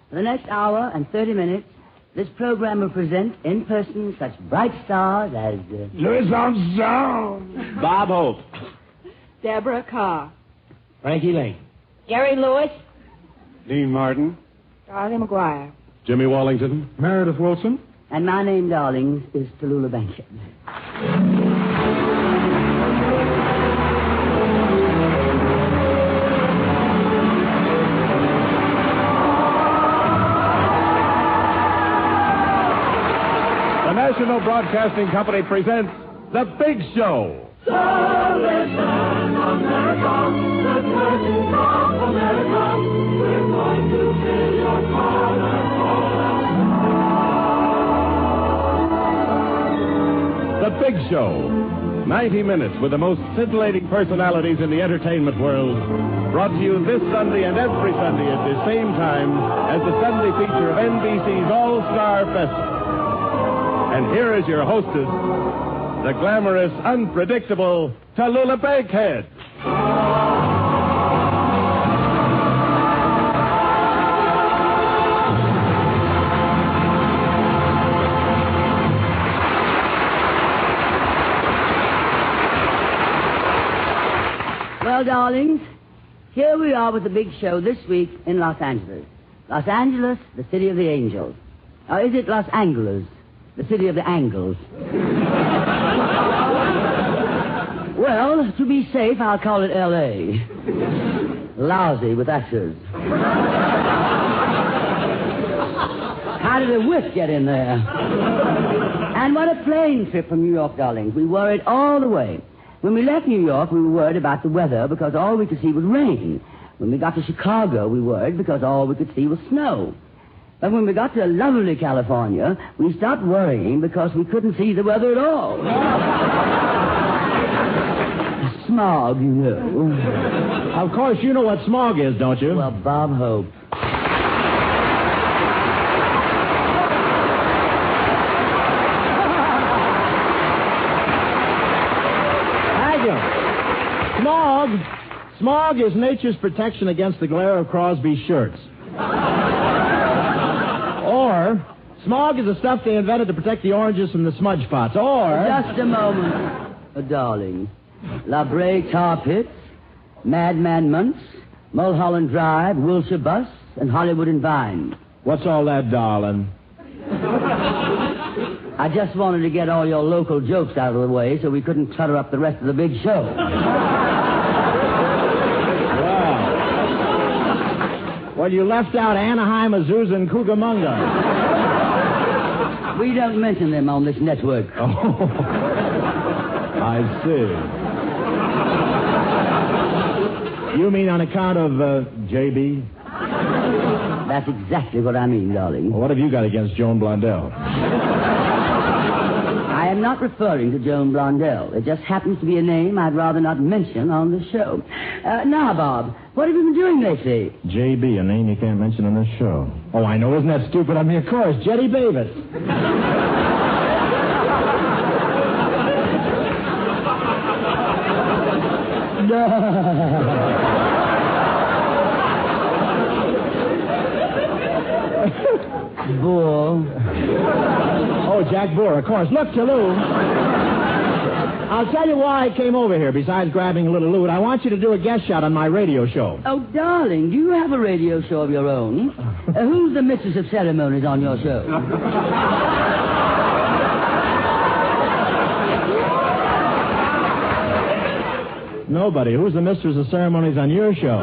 For the next hour and 30 minutes, this program will present in person such bright stars as... Louise Armstrong. Bob Hope. Deborah Carr. Frankie Lane. Jerry Lewis. Dean Martin. Charlie McGuire. Jimmy Wallington. Meredith Wilson. And my name, darlings, is Tallulah Bankhead. The National Broadcasting Company presents The Big Show. So listen, America, the curtains of America. We're going to fill your corner The Big Show. 90 minutes with the most scintillating personalities in the entertainment world. Brought to you this Sunday and every Sunday at the same time as the Sunday feature of NBC's All-Star Festival. And here is your hostess, the glamorous, unpredictable Tallulah Bankhead. Well, darlings, here we are with the big show this week in Los Angeles. Los Angeles, the city of the angels. Or is it Los Angeles, the city of the angles? Well, to be safe, I'll call it L.A. Lousy with X's. How did a whiff get in there? And what a plane trip from New York, darlings. We worried all the way. When we left New York, we were worried about the weather because all we could see was rain. When we got to Chicago, we worried because all we could see was snow. But when we got to lovely California, we stopped worrying because we couldn't see the weather at all. Smog, you know. Of course, you know what smog is, don't you? Well, Bob Hope. Smog is nature's protection against the glare of Crosby's shirts. Or, smog is the stuff they invented to protect the oranges from the smudge spots. Or... Just a moment, darling. La Brea Tar Pits, Madman Munts, Mulholland Drive, Wilshire Bus, and Hollywood and Vine. What's all that, darling? I just wanted to get all your local jokes out of the way so we couldn't clutter up the rest of the big show. Well, you left out Anaheim, Azusa, and Cucamonga. We don't mention them on this network. Oh, I see. You mean on account of J.B.? That's exactly what I mean, darling. Well, what have you got against Joan Blondell? I am not referring to Joan Blondell. It just happens to be a name I'd rather not mention on the show. Now, Bob, what have you been doing lately? J.B., a name you can't mention on this show. Oh, I know. Isn't that stupid? I mean, of course, Jetty Davis. Boar. Oh, Jack Boer, of course. Look, Tallulah. I'll tell you why I came over here, besides grabbing a little loot. I want you to do a guest shot on my radio show. Oh, darling, do you have a radio show of your own? Who's the mistress of ceremonies on your show? Nobody. Who's the mistress of ceremonies on your show?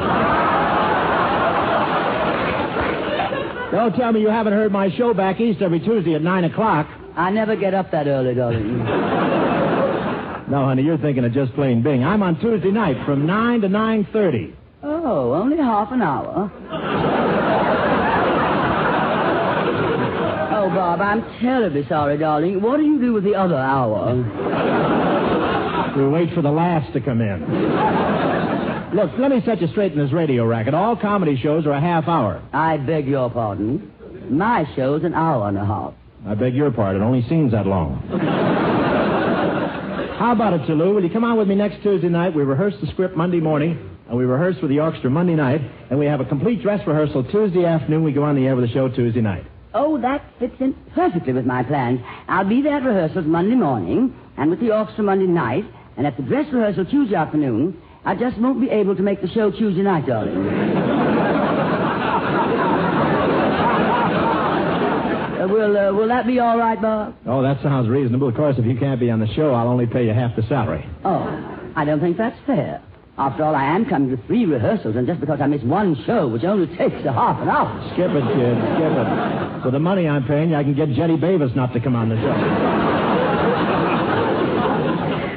Don't tell me you haven't heard my show back east every Tuesday at 9 o'clock. I never get up that early, darling. No, honey, you're thinking of just plain Bing. I'm on Tuesday night from 9 to 9:30. Oh, only half an hour. Oh, Bob, I'm terribly sorry, darling. What do you do with the other hour? We wait for the laughs to come in. Look, let me set you straight in this radio racket. All comedy shows are a half hour. I beg your pardon. My show's an hour and a half. I beg your pardon. Only scene's that long. How about it, Tallulah? Will you come on with me next Tuesday night? We rehearse the script Monday morning. and we rehearse with the orchestra Monday night, and we have a complete dress rehearsal Tuesday afternoon. We go on the air with the show Tuesday night. Oh, that fits in perfectly with my plans. I'll be there at rehearsals Monday morning, and with the orchestra Monday night, and at the dress rehearsal Tuesday afternoon. I just won't be able to make the show Tuesday night, darling. Will that be all right, Bob? Oh, that sounds reasonable. Of course, if you can't be on the show, I'll only pay you half the salary. Oh, I don't think that's fair. After all, I am coming to 3 rehearsals, and just because I miss one show, which only takes a half an hour. Skip it, kid, skip it. For the money I'm paying you, I can get Jetty Bavis not to come on the show.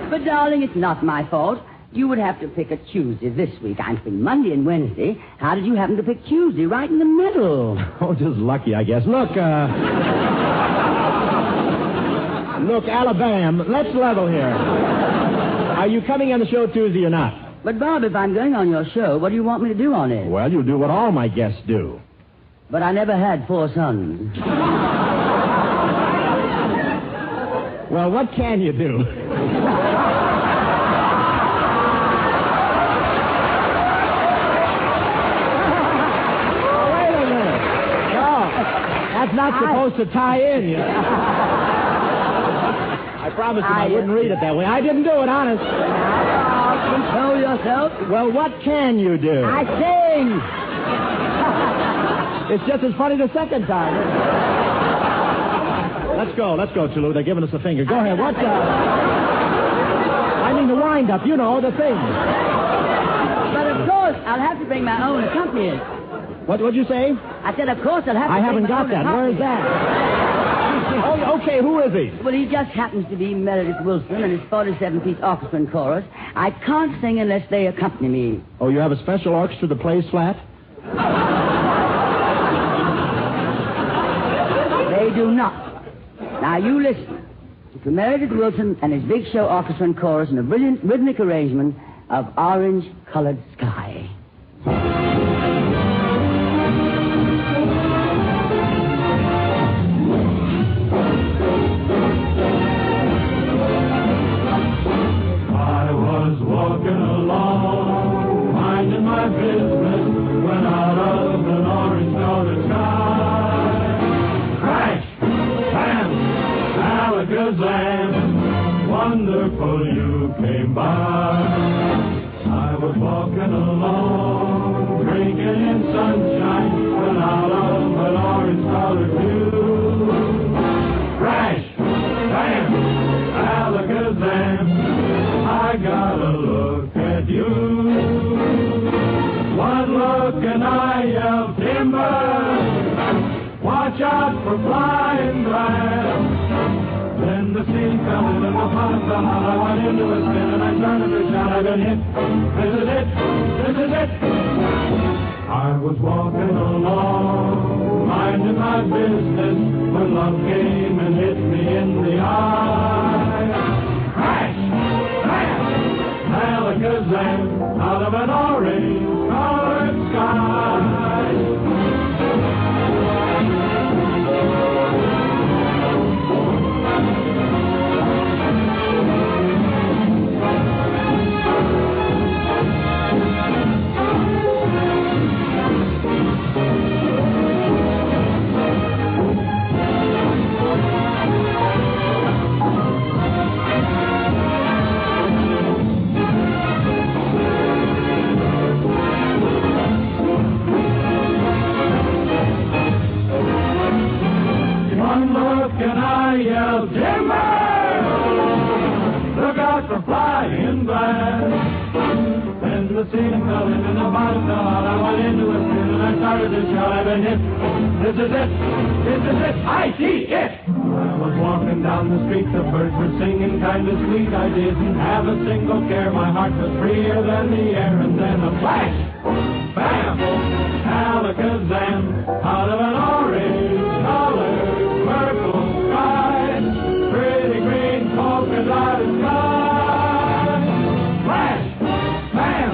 But, darling, it's not my fault. You would have to pick a Tuesday this week. I'm free Monday and Wednesday. How did you happen to pick Tuesday right in the middle? Oh, just lucky, I guess. Look, Alabama, let's level here. Are you coming on the show Tuesday or not? But, Bob, if I'm going on your show, what do you want me to do on it? Well, you'll do what all my guests do. But I never had 4 sons. Well, what can you do? That's not supposed to tie in, you know. I promised him I wouldn't read it that way. I didn't do it, honest. Control yourself. Well, what can you do? I sing. It's just as funny the second time. Let's go, Chulu. They're giving us a finger. Go ahead. What, I mean the wind-up, you know, the thing. But, of course, I'll have to bring my own accompanist. What'd you say? I said, of course, I'll have to I haven't got that. Where's that? Oh, okay, who is he? Well, he just happens to be Meredith Wilson and his 47-piece orchestra and chorus. I can't sing unless they accompany me. Oh, you have a special orchestra that plays flat? They do not. Now, you listen to Meredith Wilson and his big show orchestra and chorus in a brilliant rhythmic arrangement of Orange-Colored Sky. Wonderful you came by. I was walking along, drinking in sunshine, when out of an orange-colored view. Crash, bam, alakazam, I gotta look at you. One look and I yelled timber. Watch out for flying glass. Then the scene fell in and the pot fell out. I went into a spin and I started to shout. I've been hit. This is it. This is it. I was walking along, minding my business, when love came and hit me in the eye. Crash! Bam! Alakazam! Out of an orange-colored sky. And I yelled, timber! Look out for flying glass. Then the scene fell in and the bottom fell out. I went into a spin and I started to shout. I've been hit. This is it. This is it. I see it. I was walking down the street. The birds were singing kind of sweet. I didn't have a single care. My heart was freer than the air. And then a flash. Bam! Alakazam. Out of an orange-colored purple sky, pretty green polka dotted sky. Flash, bam,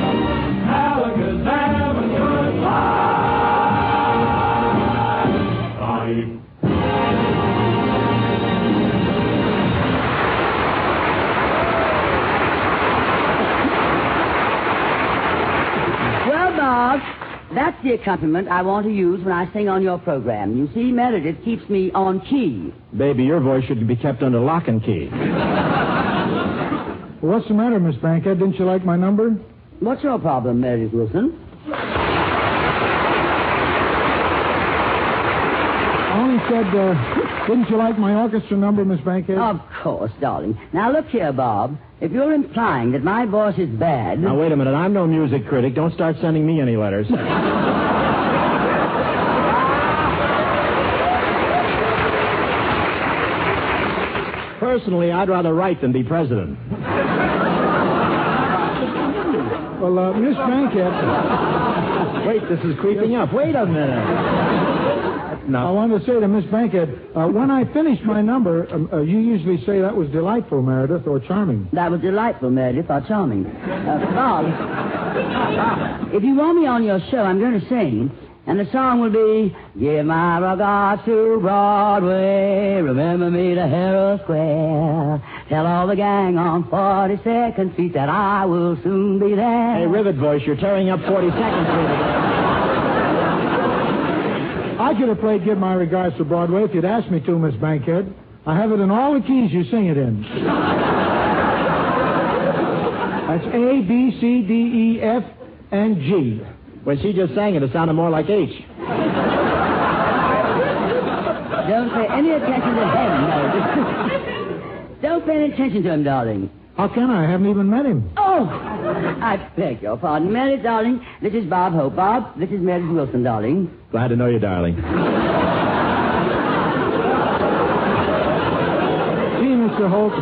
alakazam, and goodbye. That's the accompaniment I want to use when I sing on your program. You see, Meredith keeps me on key. Baby, your voice should be kept under lock and key. What's the matter, Miss Bankhead? Didn't you like my number? What's your problem, Meredith Wilson? I only said, didn't you like my orchestra number, Miss Bankhead? Of course, darling. Now, look here, Bob. If you're implying that my voice is bad... Now, wait a minute. I'm no music critic. Don't start sending me any letters. Personally, I'd rather write than be president. Well, Miss Bankhead... Wait, this is creeping up. Wait a minute. No. I wanted to say to Miss Bankhead, when I finish my number, you usually say that was delightful, Meredith, or charming. That was delightful, Meredith, or charming. Bob, if you want me on your show, I'm going to sing, and the song will be, Give my regards to Broadway, remember me to Herald Square, tell all the gang on 42nd Street that I will soon be there. Hey, Rivet Voice, you're tearing up 42nd Street again. I could have played Give My Regards to Broadway if you'd asked me to, Miss Bankhead. I have it in all the keys you sing it in. That's A, B, C, D, E, F, and G. When she just sang it, it sounded more like H. Don't pay any attention to him, Meredith. Don't pay any attention to him, darling. How can I? I haven't even met him. Oh, I beg your pardon. Meredith, darling, this is Bob Hope. Bob, this is Meredith Wilson, darling. Glad to know you, darling. See, Mr. Hope.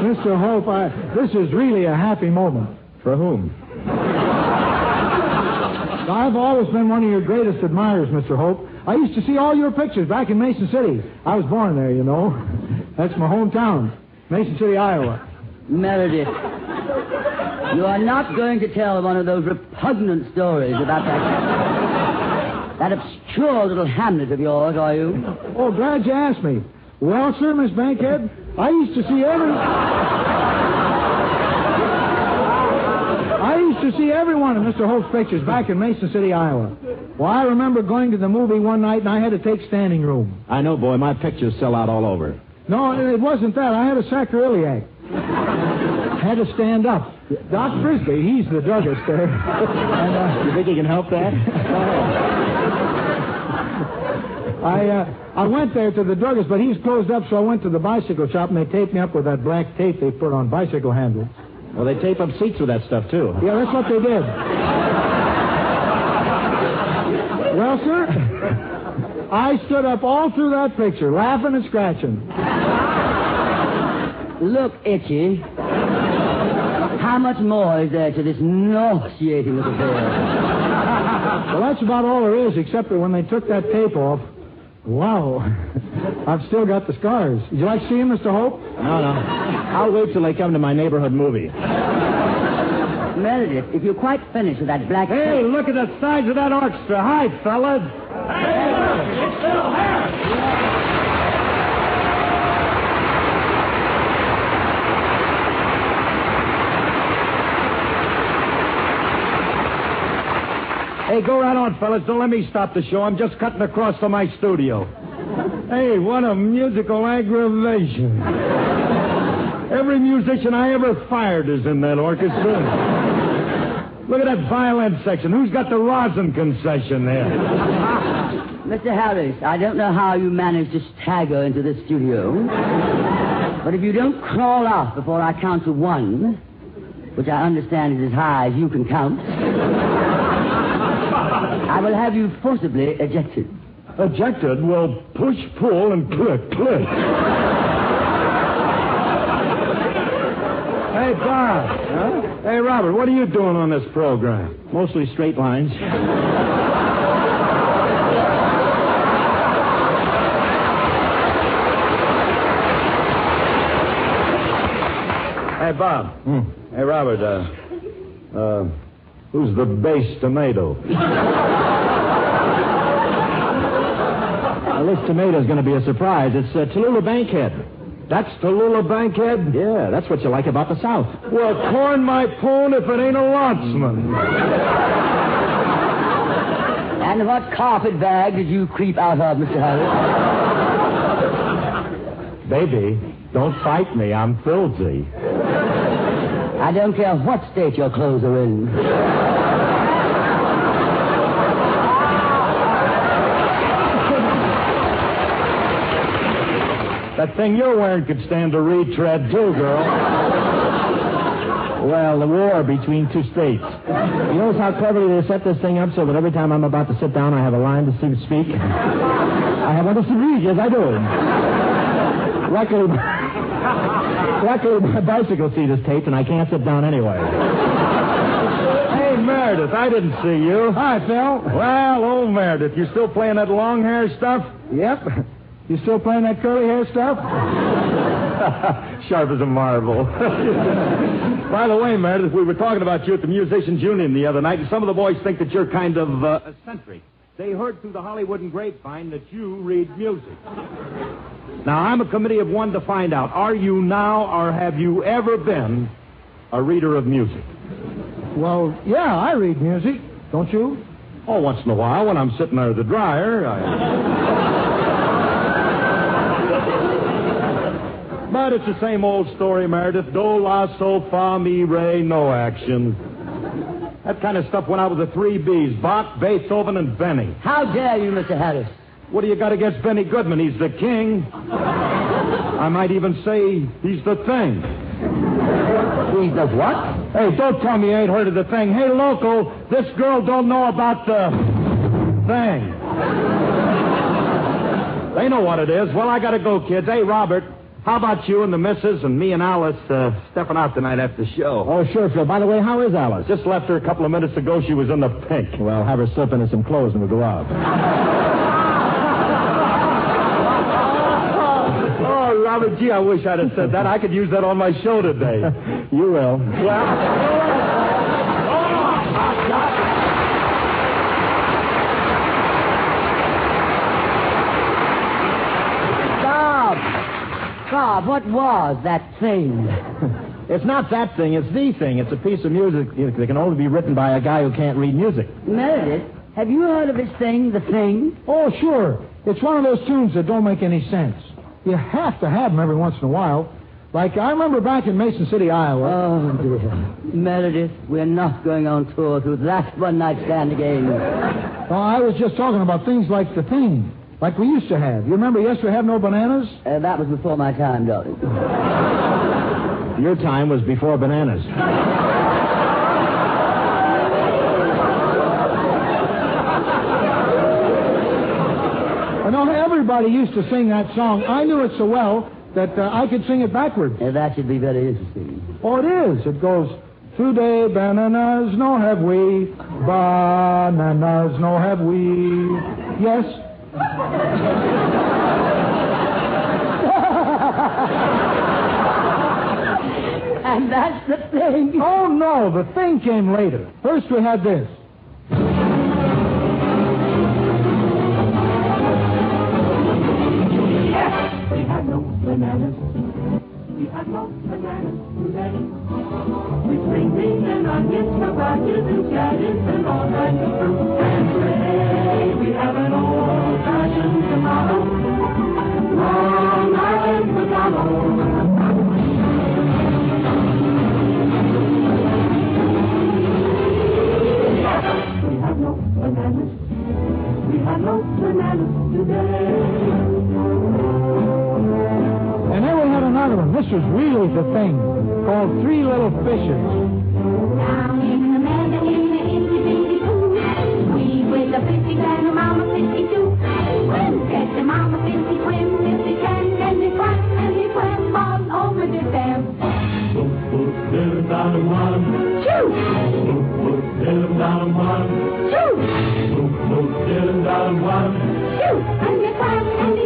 Mr. Hope, this is really a happy moment. For whom? I've always been one of your greatest admirers, Mr. Hope. I used to see all your pictures back in Mason City. I was born there, you know. That's my hometown, Mason City, Iowa. Meredith, you are not going to tell one of those repugnant stories about that obscure little hamlet of yours, are you? Oh, glad you asked me. Well, sir, Miss Bankhead, I used to see every one of Mr. Hope's pictures back in Mason City, Iowa. Well, I remember going to the movie one night, and I had to take standing room. I know, boy. My pictures sell out all over. No, it wasn't that. I had a sacroiliac. Had to stand up. Doc Frisbee, he's the druggist there. And, you think you can help that? I went there to the druggist, but he's closed up, so I went to the bicycle shop, and they taped me up with that black tape they put on bicycle handles. Well, they tape up seats with that stuff, too. Yeah, that's what they did. Well, sir, I stood up all through that picture, laughing and scratching. Look, Itchy, how much more is there to this nauseating little affair? Well, that's about all there is, except that when they took that tape off, wow, I've still got the scars. Would you like to see him, Mr. Hope? No. I'll wait till they come to my neighborhood movie. Meredith, if you're quite finished with that black... Hey, look at the size of that orchestra. Hi, fellas. Hey, it's still there. Hey, go right on, fellas. Don't let me stop the show. I'm just cutting across to my studio. Hey, what a musical aggravation. Every musician I ever fired is in that orchestra. Look at that violin section. Who's got the rosin concession there? Mr. Harris, I don't know how you managed to stagger into the studio, but if you don't crawl off before I count to 1, which I understand is as high as you can count, I will have you forcibly ejected. Ejected? Well, push, pull, and click. Hey, Bob. Huh? Hey, Robert, what are you doing on this program? Mostly straight lines. Hey, Bob. Hey, Robert, who's the bass tomato? Well, this tomato's going to be a surprise. It's Tallulah Bankhead. That's Tallulah Bankhead? Yeah, that's what you like about the South. Well, corn my pone if it ain't a Lotzman. And what carpet bag did you creep out of, Mr. Harris? Baby, don't fight me. I'm filthy. I don't care what state your clothes are in. That thing you're wearing could stand a retread, too, girl. Well, the war between two states. You notice how cleverly they set this thing up so that every time I'm about to sit down, I have a line to speak? I have one to speak, yes, I do. Luckily, my bicycle seat is taped, and I can't sit down anyway. Hey, Meredith, I didn't see you. Hi, Phil. Well, old Meredith, you still playing that long hair stuff? Yep. You still playing that curly hair stuff? Sharp as a marble. By the way, Meredith, we were talking about you at the Musicians Union the other night, and some of the boys think that you're kind of eccentric. They heard through the Hollywood and grapevine that you read music. Now, I'm a committee of one to find out, are you now or have you ever been a reader of music? Well, yeah, I read music. Don't you? Oh, once in a while when I'm sitting under the dryer, But it's the same old story, Meredith. Do, la, sol, fa, mi, re, no action. That kind of stuff went out with the 3 Bs, Bach, Beethoven, and Benny. How dare you, Mr. Harris? What do you got against Benny Goodman? He's the king. I might even say he's the thing. He's the what? Hey, don't tell me you ain't heard of the thing. Hey, local, this girl don't know about the thing. They know what it is. Well, I gotta go, kids. Hey, Robert, how about you and the missus and me and Alice stepping out tonight after the show? Oh, sure, Phil. By the way, how is Alice? Just left her a couple of minutes ago. She was in the pink. Well, have her slip into some clothes and we'll go out. Oh, Robert, gee, I wish I'd have said that. I could use that on my show today. You will. Bob, what was that thing? It's not that thing, it's the thing. It's a piece of music that can only be written by a guy who can't read music. Meredith, have you heard of this thing, the thing? Oh, sure. It's one of those tunes that don't make any sense. You have to have them every once in a while. Like, I remember back in Mason City, Iowa. Oh, dear. Meredith, we're not going on tour through that one-night stand again. Oh, I was just talking about things like the thing. Like we used to have. You remember Yes, We Have No Bananas? That was before my time, darling. Your time was before bananas. I know everybody used to sing that song. I knew it so well that I could sing it backwards. That should be very interesting. Oh, it is. It goes, today bananas no have we, bananas no have we. Yes. And that's the thing. Oh, no, the thing came later. First we had this. We had no bananas. We had no bananas today. We bring beans and onions, cabbages and cabbages and all kinds of fruit. And today we have an old-fashioned tomato, Long Island potato. We have no bananas. We have no bananas today. And then we had another one. This was really the thing, called Three Little Fishes. Down in the meadow in the itty-bitty-doo, we with the fishy and the mama fishy too. Swim, get the mama fishy, swim if they can, and they swim all over the dam. Boop, boop, diddle down one. Shoo! Boop, boop, diddle down one. Shoo! Boop, boop, diddle down one. Shoo! And they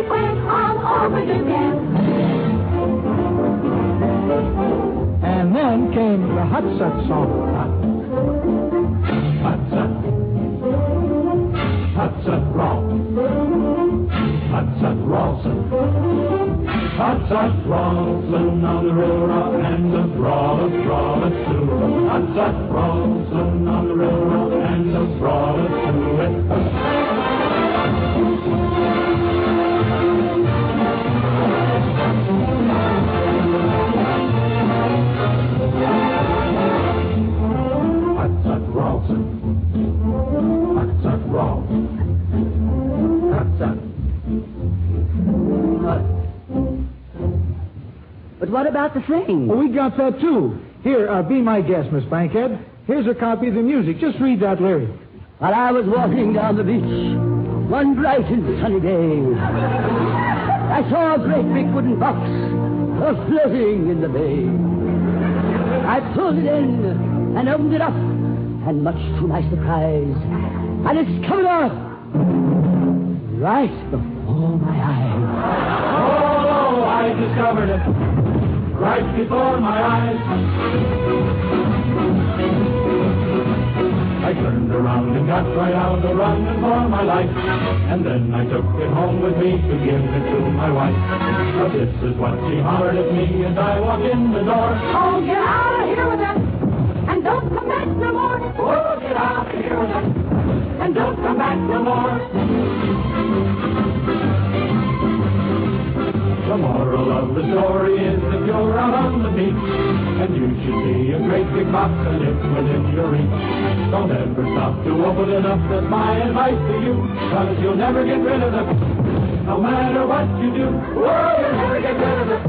swim all over the dam. And then came the Hot Set song. Hot set. Hot set roll. Hot set Rawson. Hot set Hot Rawson on the railroad and the broadest, broadest to it. Hot Rawson on the railroad and the broadest to it. But what about the thing? Well, we got that, too. Here, be my guest, Miss Bankhead. Here's a copy of the music. Just read that lyric. While I was walking down the beach one bright and sunny day, I saw a great big wooden box floating in the bay. I pulled it in and opened it up, and much to my surprise, I discovered her right before my eyes. Oh, I discovered it right before my eyes. I turned around and got right out a running for my life. And then I took it home with me to give it to my wife. But this is what she hollered at me as I walked in the door. Oh, get out of here with it, and don't come back no more. Oh, get out of here with it, and don't come back no more. The moral of the story is if you're out on the beach and you should see a great big box and it's within your reach, don't ever stop to open it up. That's my advice to you, because you'll never get rid of it. No matter what you do, oh, you'll never get rid of it.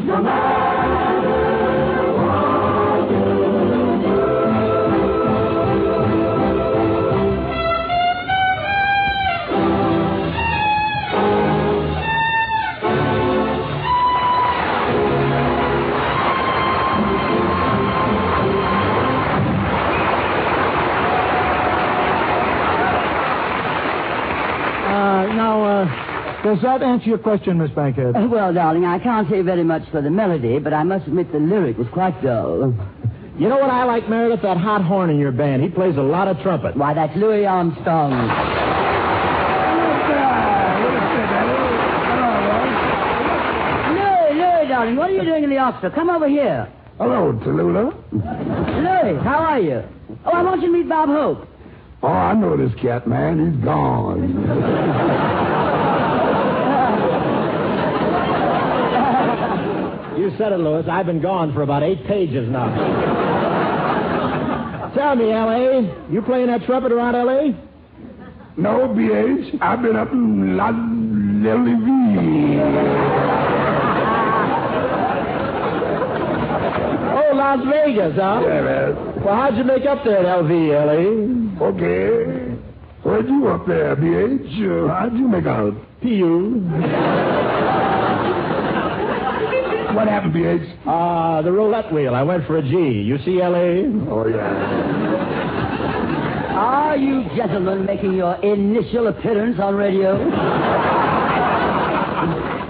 No matter what you do. Does that answer your question, Miss Bankhead? Well, darling, I can't say very much for the melody, but I must admit the lyric was quite dull. You know what I like, Meredith? That hot horn in your band. He plays a lot of trumpet. Why, that's Louise Armstrong. Louis, darling, what are you doing in the orchestra? Come over here. Hello, Tallulah. Louis, how are you? Oh, I want you to meet Bob Hope. Oh, I know this cat, man. He's gone. You said it, Louis. I've been gone for about 8 pages now. Tell me, L.A., you playing that trumpet around L.A.? No, B.H. I've been up in La Levy. Oh, Las Vegas, huh? Yeah, man. Well, how'd you make up there at LV, L.A.? Okay. Where'd you up there, B.H.? How'd you make out? P.U. What happened, B.H.? The roulette wheel. I went for a G. You see, L.A.? Oh, yeah. Are you gentlemen making your initial appearance on radio?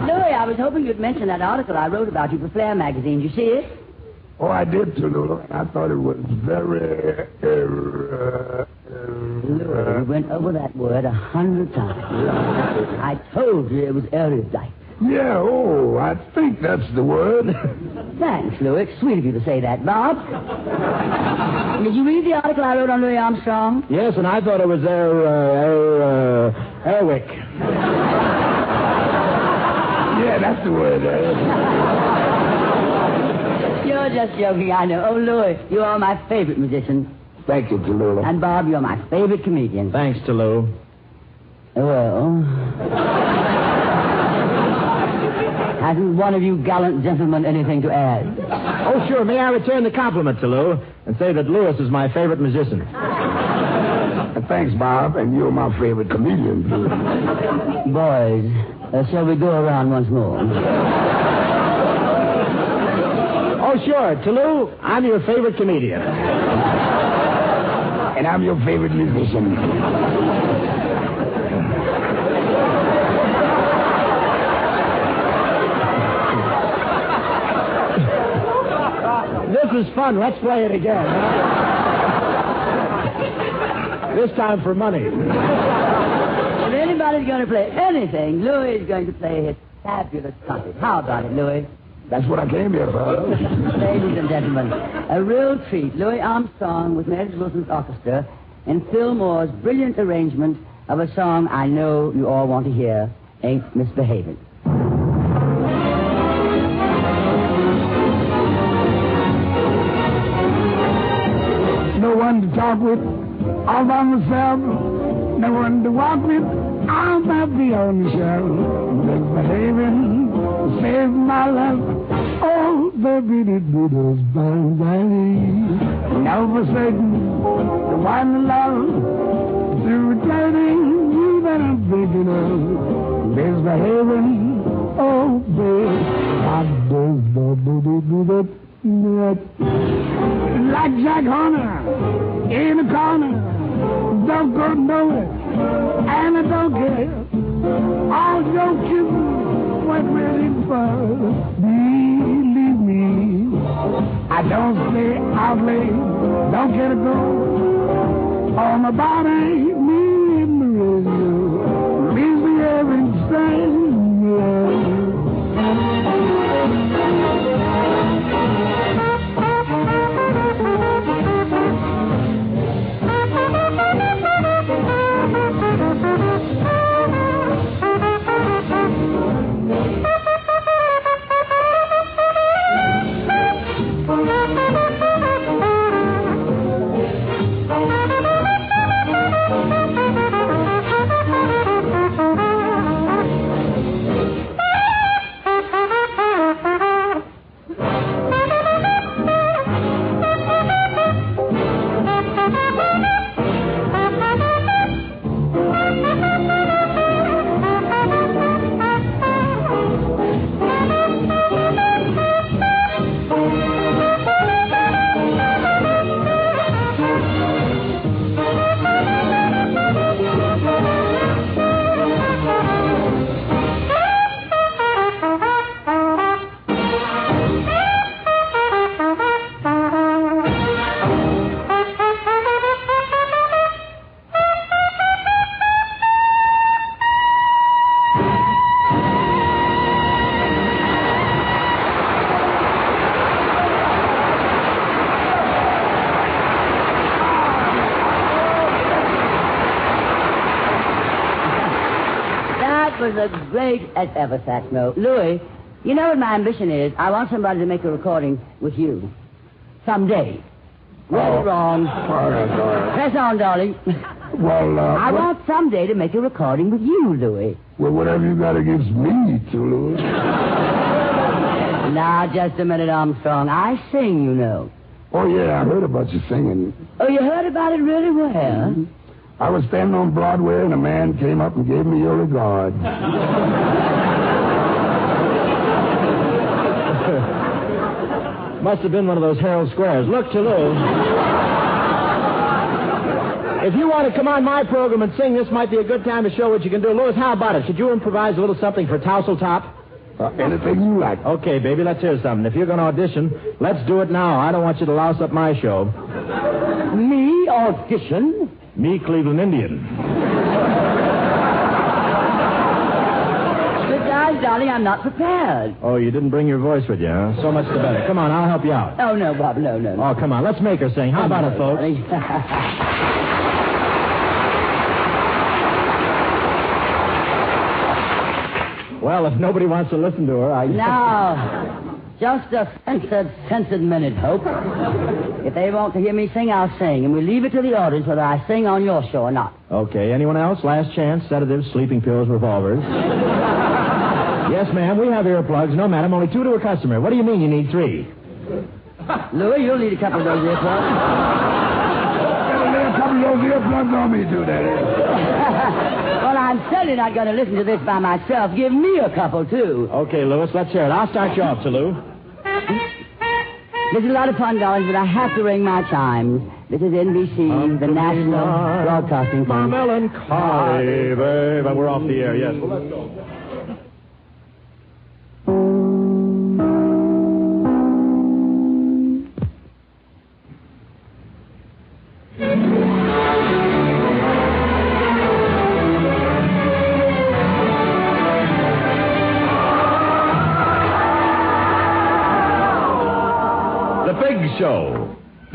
Louis, I was hoping you'd mention that article I wrote about you for Flair magazine. Did you see it? Oh, I did, Tallulah. I thought it was very... Louis, we went over that word 100 times. I told you it was erudite. Yeah, oh, I think that's the word. Thanks, Louis. It's sweet of you to say that. Bob? Did you read the article I wrote on Louis Armstrong? Yes, and I thought it was Airwick. Yeah, that's the word. You're just joking, I know. Oh, Louis, you are my favorite musician. Thank you, Tallulah. And Bob, you're my favorite comedian. Thanks, Tallulah. Well... Hasn't one of you gallant gentlemen anything to add? Oh, sure. May I return the compliment to Lou and say that Louis is my favorite musician? Thanks, Bob, and you're my favorite comedian, too. Boys, shall we go around once more? Oh, sure. Toulouse, I'm your favorite comedian. And I'm your favorite musician. This is fun. Let's play it again. Huh? This time for money. If anybody's going to play anything, Louis is going to play it fabulous concert. How about it, Louis? That's what I came here for. Ladies and gentlemen, a real treat. Louis Armstrong with Meredith Wilson's orchestra in Phil Moore's brilliant arrangement of a song I know you all want to hear, Ain't Misbehaving. No one to talk with, all by myself. No one to walk with, all by the on the shelf. Misbehaving, save my life. Oh, baby, did does by now forsaken, the one to love. Through flirting, you that I'm thinking of. Misbehaving, oh, baby. I does that. Like Jack Horner in a corner, don't go nowhere, and I don't care. All your kisses weren't really fun. Believe me, I don't stay out late, don't get a go. All my body, me in the radio, leaves me every time. Was a great as ever sax note. Louis, you know what my ambition is? I want somebody to make a recording with you. Someday. Well, wrong. All right. Press on, darling. Well, I want someday to make a recording with you, Louis. Well, whatever you got against me, to Louis. Now, just a minute, Armstrong. I sing, you know. Oh, yeah, I heard about you singing. Oh, you heard about it really well? Mm-hmm. I was standing on Broadway, and a man came up and gave me your regard. Must have been one of those Herald Squares. Look, Toulouse. If you want to come on my program and sing, this might be a good time to show what you can do. Louis, how about it? Should you improvise a little something for Tousle Top? Anything you like. Okay, baby, let's hear something. If you're going to audition, let's do it now. I don't want you to louse up my show. Me audition? Me, Cleveland Indian. Besides, darling, I'm not prepared. Oh, you didn't bring your voice with you, huh? So much the better. Come on, I'll help you out. Oh, no, Bob, no. Oh, come on, let's make her sing. How about it, folks? Well, if nobody wants to listen to her, I... Now, just a censored minute, Hope. If they want to hear me sing, I'll sing, and we leave it to the audience whether I sing on your show or not. Okay, anyone else? Last chance, sedatives, sleeping pills, revolvers. Yes, ma'am, we have earplugs. No, madam, only 2 to a customer. What do you mean you need 3? Louis, you'll need a couple of those earplugs. Gotta lay a couple of those earplugs on me, too, Daddy. Well, I'm certainly not going to listen to this by myself. Give me a couple, too. Okay, Louis, let's hear it. I'll start you off, Toulouse. This is a lot of fun, darling, but I have to ring my chimes. This is NBC, the National Broadcasting My Company. melancholy, babe. And we're off the air, yes. Well, let's go.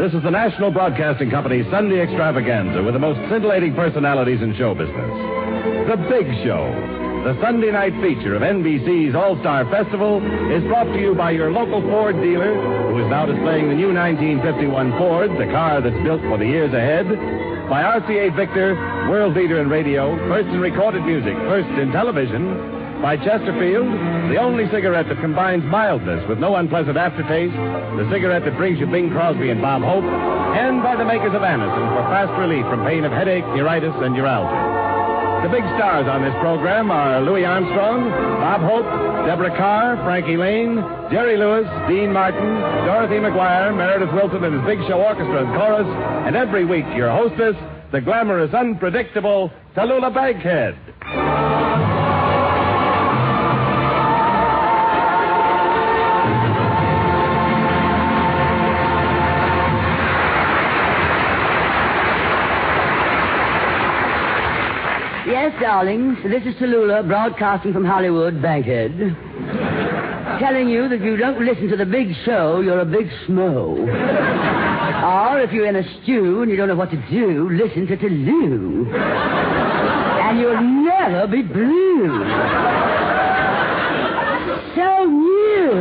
This is the National Broadcasting Company's Sunday extravaganza with the most scintillating personalities in show business. The Big Show, the Sunday night feature of NBC's All-Star Festival, is brought to you by your local Ford dealer, who is now displaying the new 1951 Ford, the car that's built for the years ahead, by RCA Victor, world leader in radio, first in recorded music, first in television, by Chesterfield, the only cigarette that combines mildness with no unpleasant aftertaste, the cigarette that brings you Bing Crosby and Bob Hope, and by the makers of Anacin for fast relief from pain of headache, neuritis, and neuralgia. The big stars on this program are Louise Armstrong, Bob Hope, Deborah Carr, Frankie Lane, Jerry Lewis, Dean Martin, Dorothy McGuire, Meredith Wilson and his Big Show Orchestra and Chorus, and every week your hostess, the glamorous, unpredictable Tallulah Bankhead. Yes, darlings, this is Tallulah, broadcasting from Hollywood, Bankhead, telling you that if you don't listen to the Big Show, you're a big schmo. Or if you're in a stew and you don't know what to do, listen to Tallulah. And you'll never be blue. So new.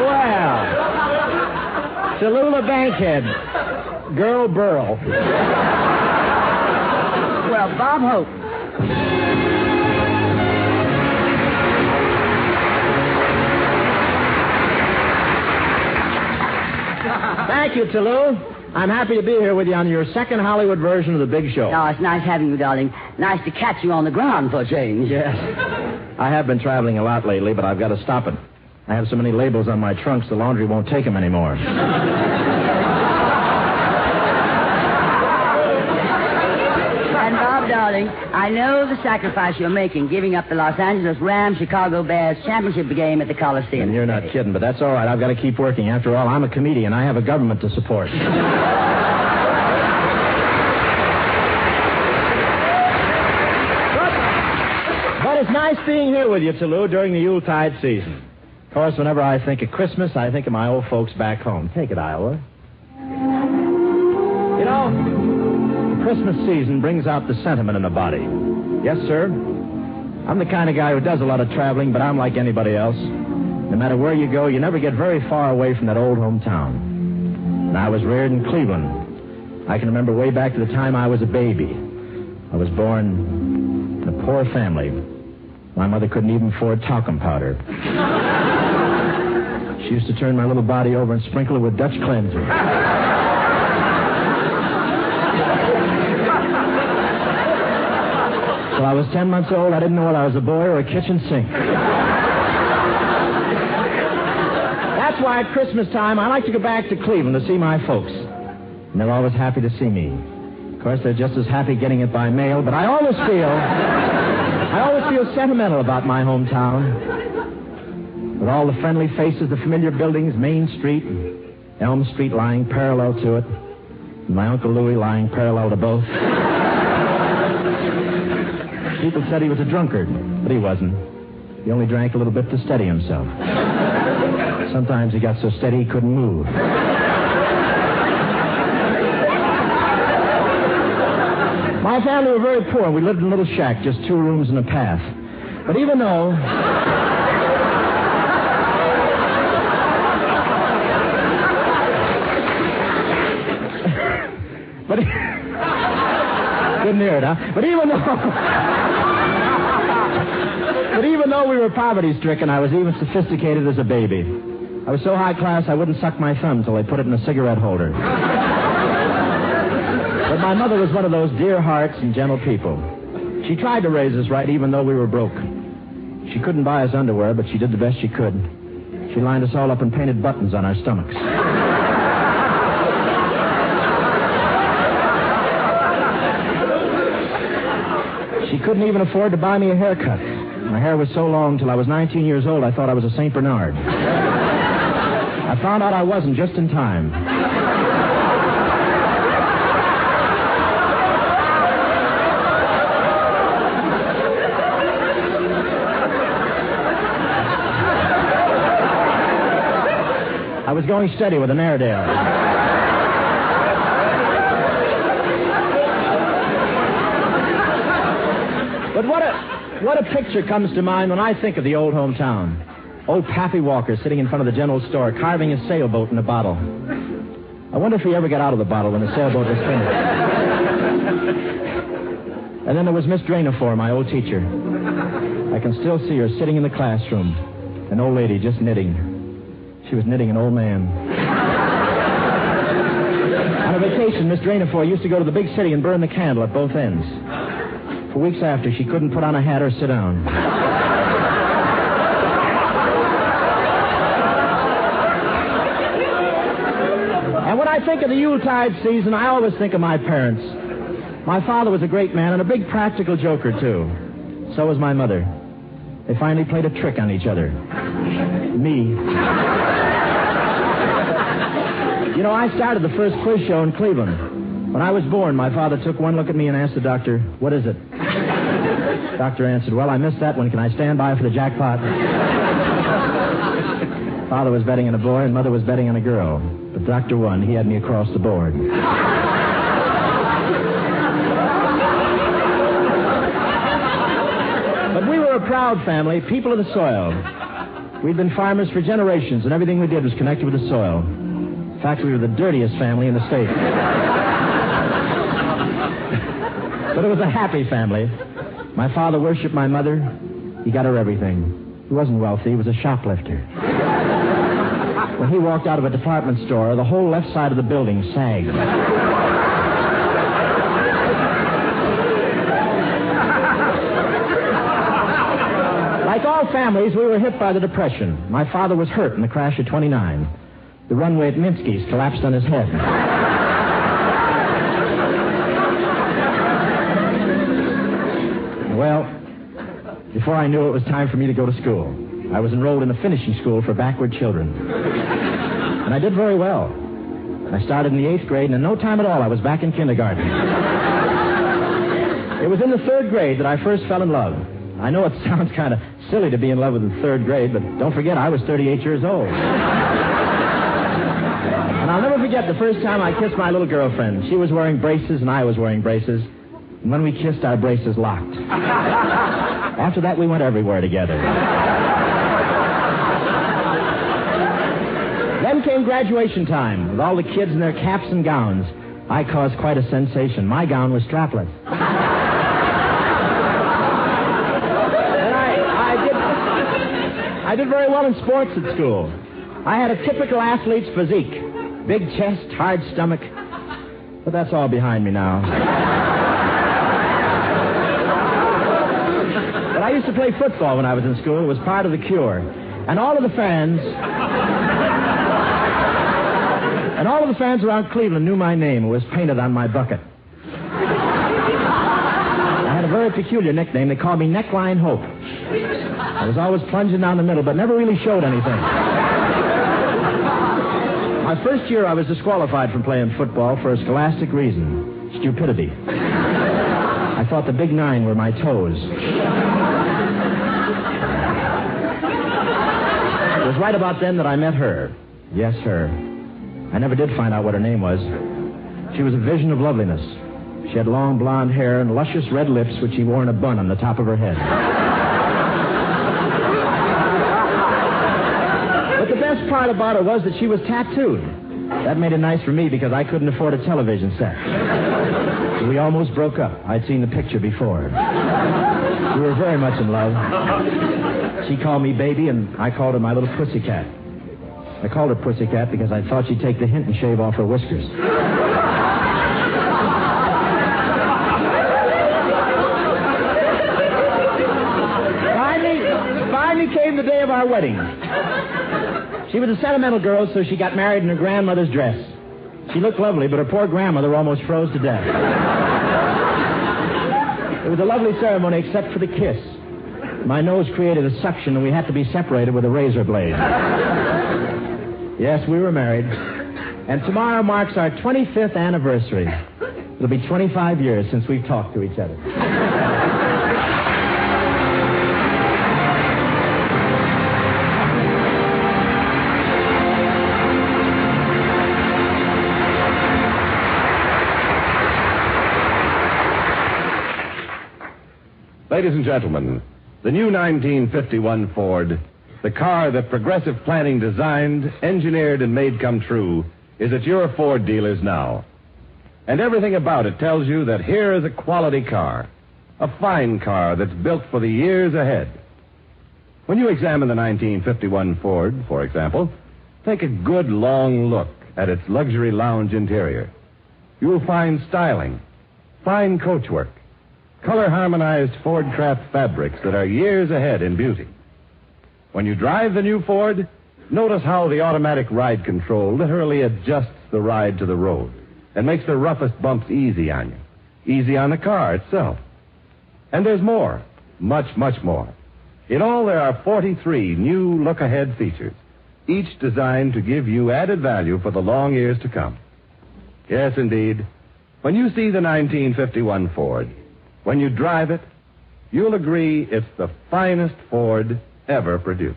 Well, Tallulah Bankhead, Girl Burl. Well, Bob Hope. Thank you, Tallulah. I'm happy to be here with you on your second Hollywood version of the Big Show. Oh, it's nice having you, darling. Nice to catch you on the ground for a change. Yes. I have been traveling a lot lately, but I've got to stop it. I have so many labels on my trunks, the laundry won't take them anymore. And Bob, darling, I know the sacrifice you're making, giving up the Los Angeles Rams Chicago Bears championship game at the Coliseum. And you're not kidding, but that's all right. I've got to keep working. After all, I'm a comedian. I have a government to support. But it's nice being here with you, Tallulah, during the Yuletide season. Of course, whenever I think of Christmas, I think of my old folks back home. Take it, Iowa. You know, the Christmas season brings out the sentiment in a body. Yes, sir. I'm the kind of guy who does a lot of traveling, but I'm like anybody else. No matter where you go, you never get very far away from that old hometown. And I was reared in Cleveland. I can remember way back to the time I was a baby. I was born in a poor family. My mother couldn't even afford talcum powder. She used to turn my little body over and sprinkle it with Dutch cleanser. Till I was 10 months old, I didn't know whether I was a boy or a kitchen sink. That's why at Christmas time, I like to go back to Cleveland to see my folks. And they're always happy to see me. Of course, they're just as happy getting it by mail, but I always feel sentimental about my hometown. With all the friendly faces, the familiar buildings, Main Street, Elm Street lying parallel to it, and my Uncle Louie lying parallel to both. People said he was a drunkard, but he wasn't. He only drank a little bit to steady himself. Sometimes he got so steady he couldn't move. My family were very poor. We lived in a little shack, just 2 rooms and a bath. But even though... Couldn't hear it, huh? But even though we were poverty-stricken, I was even sophisticated as a baby. I was so high class I wouldn't suck my thumb till I put it in a cigarette holder. But my mother was one of those dear hearts and gentle people. She tried to raise us right even though we were broke. She couldn't buy us underwear, but she did the best she could. She lined us all up and painted buttons on our stomachs. She couldn't even afford to buy me a haircut. My hair was so long till I was 19 years old I thought I was a St. Bernard. I found out I wasn't just in time. I was going going steady with an Airedale. But what a picture comes to mind when I think of the old hometown. Old Pappy Walker sitting in front of the general store, carving a sailboat in a bottle. I wonder if he ever got out of the bottle when the sailboat was finished. And then there was Miss Drainafor, my old teacher. I can still see her sitting in the classroom, an old lady just knitting. She was knitting an old man. On a vacation, Miss Drainafor used to go to the big city and burn the candle at both ends. For weeks after, she couldn't put on a hat or sit down. And when I think of the Yuletide season, I always think of my parents. My father was a great man and a big practical joker, too. So was my mother. They finally played a trick on each other. Me. You know, I started the first quiz show in Cleveland. When I was born, my father took one look at me and asked the doctor, "What is it?" The doctor answered, "Well, I missed that one. Can I stand by for the jackpot?" Father was betting on a boy and Mother was betting on a girl. But Doctor won. He had me across the board. But we were a proud family, people of the soil. We'd been farmers for generations, and everything we did was connected with the soil. In fact, we were the dirtiest family in the state. But it was a happy family. My father worshipped my mother. He got her everything. He wasn't wealthy. He was a shoplifter. When he walked out of a department store, the whole left side of the building sagged. Like all families, we were hit by the Depression. My father was hurt in the crash of 29. The runway at Minsky's collapsed on his head. Well, before I knew it was time for me to go to school. I was enrolled in a finishing school for backward children. And I did very well. And I started in the 8th grade, and in no time at all, I was back in kindergarten. It was in the 3rd grade that I first fell in love. I know it sounds kind of silly to be in love with the 3rd grade, but don't forget, I was 38 years old. And I'll never forget the first time I kissed my little girlfriend. She was wearing braces, and I was wearing braces. And when we kissed, our braces locked. After that, we went everywhere together. Then came graduation time, with all the kids in their caps and gowns. I caused quite a sensation. My gown was strapless. And I did very well in sports at school. I had a typical athlete's physique. Big chest, hard stomach. But that's all behind me now. But I used to play football when I was in school. It was part of the cure. And all of the fans around Cleveland knew my name. It was painted on my bucket. I had a very peculiar nickname. They called me Neckline Hope. I was always plunging down the middle, but never really showed anything. My first year, I was disqualified from playing football for a scholastic reason. Stupidity. I thought the big 9 were my toes. It was right about then that I met her. Yes, her. I never did find out what her name was. She was a vision of loveliness. She had long blonde hair and luscious red lips, which she wore in a bun on the top of her head. But the best part about her was that she was tattooed. That made it nice for me because I couldn't afford a television set. We almost broke up. I'd seen the picture before. We were very much in love. She called me baby, and I called her my little pussycat. I called her pussycat because I thought she'd take the hint and shave off her whiskers. Finally came the day of our wedding. She was a sentimental girl, so she got married in her grandmother's dress. She looked lovely, but her poor grandmother almost froze to death. It was a lovely ceremony except for the kiss. My nose created a suction, and we had to be separated with a razor blade. Yes, we were married. And tomorrow marks our 25th anniversary. It'll be 25 years since we've talked to each other. Ladies and gentlemen, the new 1951 Ford, the car that progressive planning designed, engineered, and made come true, is at your Ford dealers now. And everything about it tells you that here is a quality car, a fine car that's built for the years ahead. When you examine the 1951 Ford, for example, take a good long look at its luxury lounge interior. You'll find styling, fine coachwork, color-harmonized Ford Craft fabrics that are years ahead in beauty. When you drive the new Ford, notice how the automatic ride control literally adjusts the ride to the road and makes the roughest bumps easy on you, easy on the car itself. And there's more, much, much more. In all, there are 43 new look-ahead features, each designed to give you added value for the long years to come. Yes, indeed. When you see the 1951 Ford, when you drive it, you'll agree it's the finest Ford ever produced.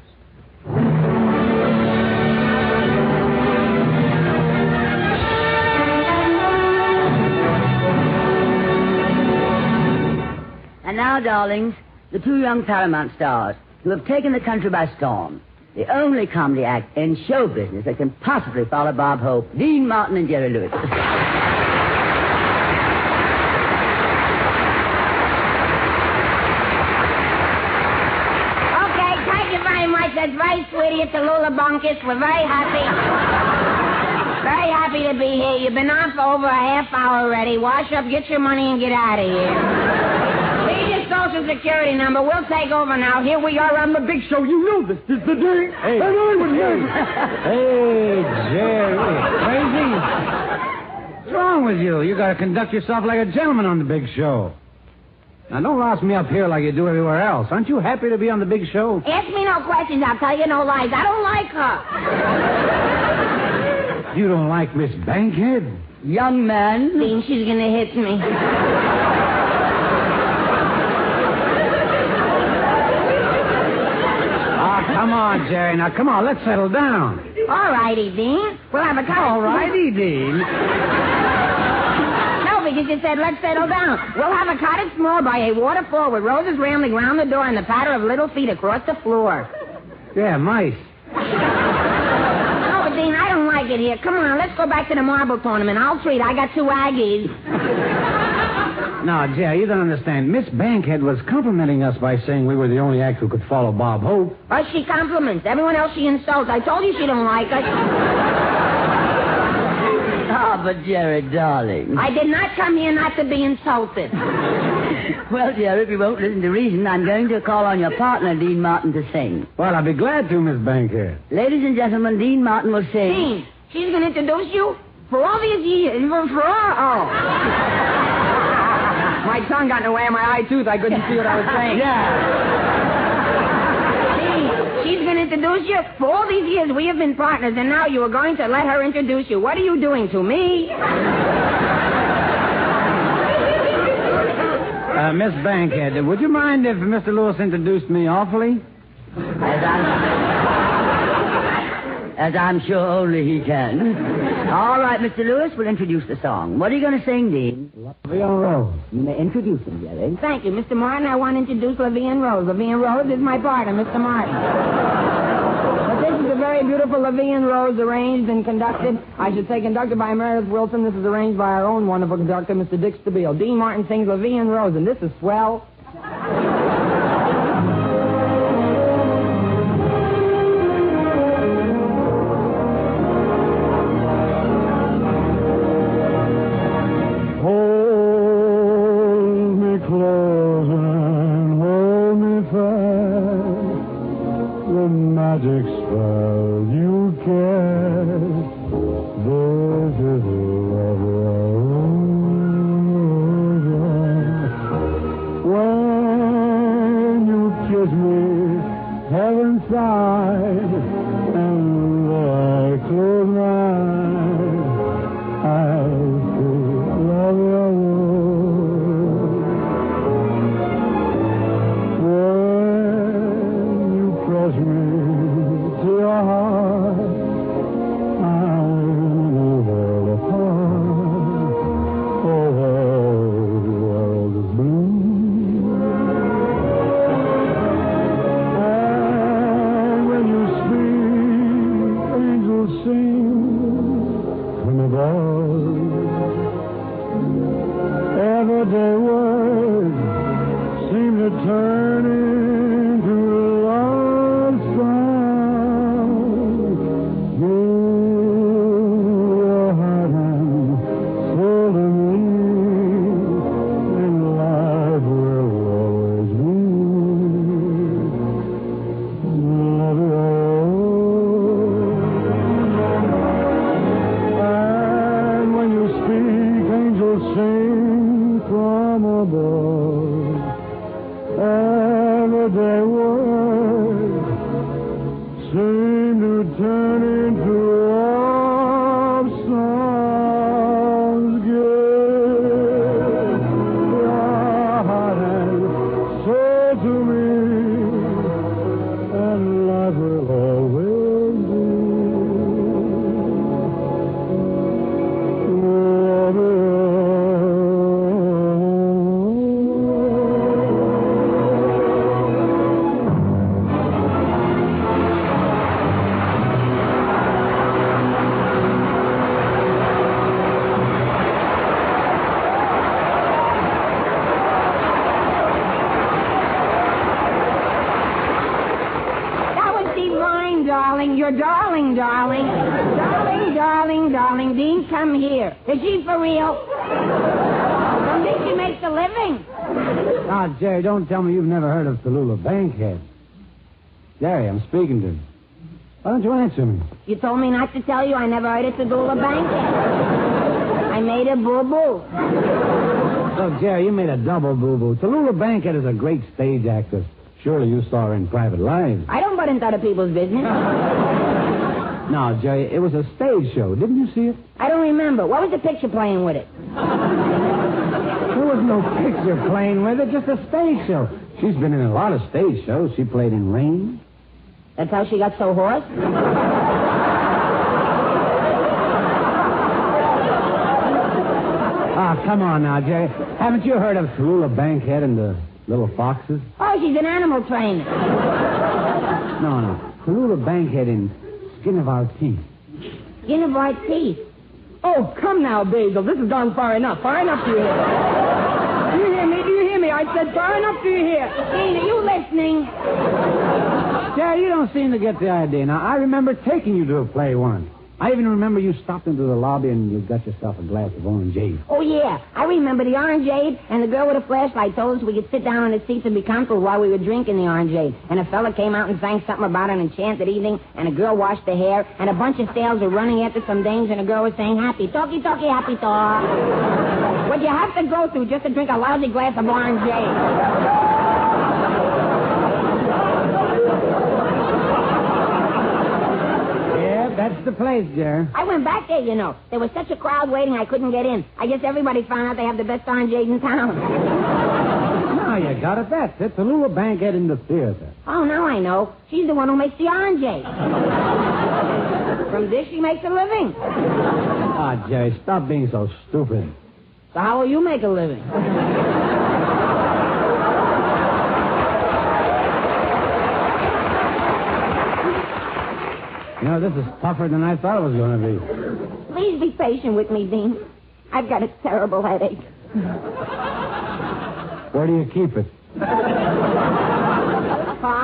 And now, darlings, the two young Paramount stars who have taken the country by storm. The only comedy act in show business that can possibly follow Bob Hope, Dean Martin, and Jerry Lewis. That's right, sweetie. It's a Lulabunkus. We're very happy. Very happy to be here. You've been on for over a half hour already. Wash up, get your money, and get out of here. Leave your Social Security number. We'll take over now. Here we are on the big show. You know this is the day. Hey, Jerry. Crazy? What's wrong with you? You got to conduct yourself like a gentleman on the big show. Now, don't louse me up here like you do everywhere else. Aren't you happy to be on the big show? Ask me no questions. I'll tell you no lies. I don't like her. You don't like Miss Bankhead? Young man. Dean, she's going to hit me. Oh, come on, Jerry. Now, come on. Let's settle down. All righty, Dean. We'll have a cottage. All righty, Dean. Because you said, let's settle down. We'll have a cottage small by a waterfall with roses rambling round the door and the patter of little feet across the floor. Yeah, mice. Oh, but Dean, I don't like it here. Come on, let's go back to the marble tournament. I'll treat. I got 2 Aggies. No, Jerry, you don't understand. Miss Bankhead was complimenting us by saying we were the only act who could follow Bob Hope. Oh, she compliments. Everyone else she insults. I told you she don't like us. Ah, but Jerry, darling. I did not come here not to be insulted. Well, Jerry, if you won't listen to reason, I'm going to call on your partner, Dean Martin, to sing. Well, I'll be glad to, Miss Bankhead. Ladies and gentlemen, Dean Martin will sing. Dean, she's going to introduce you for all these years. My tongue got in the way of my eye tooth. I couldn't see what I was saying. Yeah. She's going to introduce you. For all these years, we have been partners, and now you are going to let her introduce you. What are you doing to me? Miss Bankhead, would you mind if Mr. Lewis introduced me awfully? As I'm sure only he can. All right, Mr. Lewis, we'll introduce the song. What are you going to sing, Dean? La Vie en Rose. You may introduce him, Jerry. Thank you, Mr. Martin. I want to introduce La Vie en Rose. La Vie en Rose is my partner, Mr. Martin. But this is a very beautiful La Vie en Rose, arranged and conducted. I should say conducted by Meredith Wilson. This is arranged by our own wonderful conductor, Mr. Dick Stabile. Dean Martin sings La Vie en Rose, and this is swell. Magic spell you cast. This is love. When Everyday words seem to turn into love songs. Give your heart and soul to me, and life will always be. Love you all. And when you speak, angels sing from above. Everyday words seem to turn into love songs. Give your heart and soul to me, and life will always be. Love you. That was divine, darling. You're darling, darling. Darling, darling, darling. Dean, come here. Is she for real? Don't think she makes a living. Ah, Jerry, don't tell me you've never heard of Tallulah Bankhead. Jerry, I'm speaking to you. Why don't you answer me? You told me not to tell you I never heard of Tallulah Bankhead. I made a boo-boo. Look, Jerry, you made a double boo-boo. Tallulah Bankhead is a great stage actress. Surely you saw her in Private Lives. I don't butt into other people's business. No, Jerry, it was a stage show. Didn't you see it? I don't remember. What was the picture playing with it? There was no picture playing with it, just a stage show. She's been in a lot of stage shows. She played in Rain. That's how she got so hoarse? Ah, come on now, Jerry. Haven't you heard of Tallulah Bankhead and the Little Foxes? Oh, she's an animal trainer. No. Tallulah Bankhead in Skin of Our Teeth. Skin of our teeth. Oh, come now, Basil. This has gone far enough. Far enough, do you hear? Do you hear me? Do you hear me? I said far enough, do you hear? Dean, are you listening? Jerry, you don't seem to get the idea. Now, I remember taking you to a play once. I even remember you stopped into the lobby and you got yourself a glass of orangeade. Oh, yeah. I remember the orangeade, and the girl with a flashlight told us we could sit down on the seats and be comfortable while we were drinking the orangeade. And a fella came out and sang something about an enchanted evening, and a girl washed her hair, and a bunch of sails were running after some dames, and a girl was saying, happy talky, talky, happy talk. What'd you have to go through just to drink a lousy glass of orangeade? That's the place, Jerry. I went back there, you know. There was such a crowd waiting I couldn't get in. I guess everybody found out they have the best orangeade in town. Now you got it. That's it. Tallulah Bankhead in the theater. Oh, now I know. She's the one who makes the orangeade. From this, she makes a living. Ah, Jerry, stop being so stupid. So how will you make a living? You know, this is tougher than I thought it was going to be. Please be patient with me, Dean. I've got a terrible headache. Where do you keep it? Ha,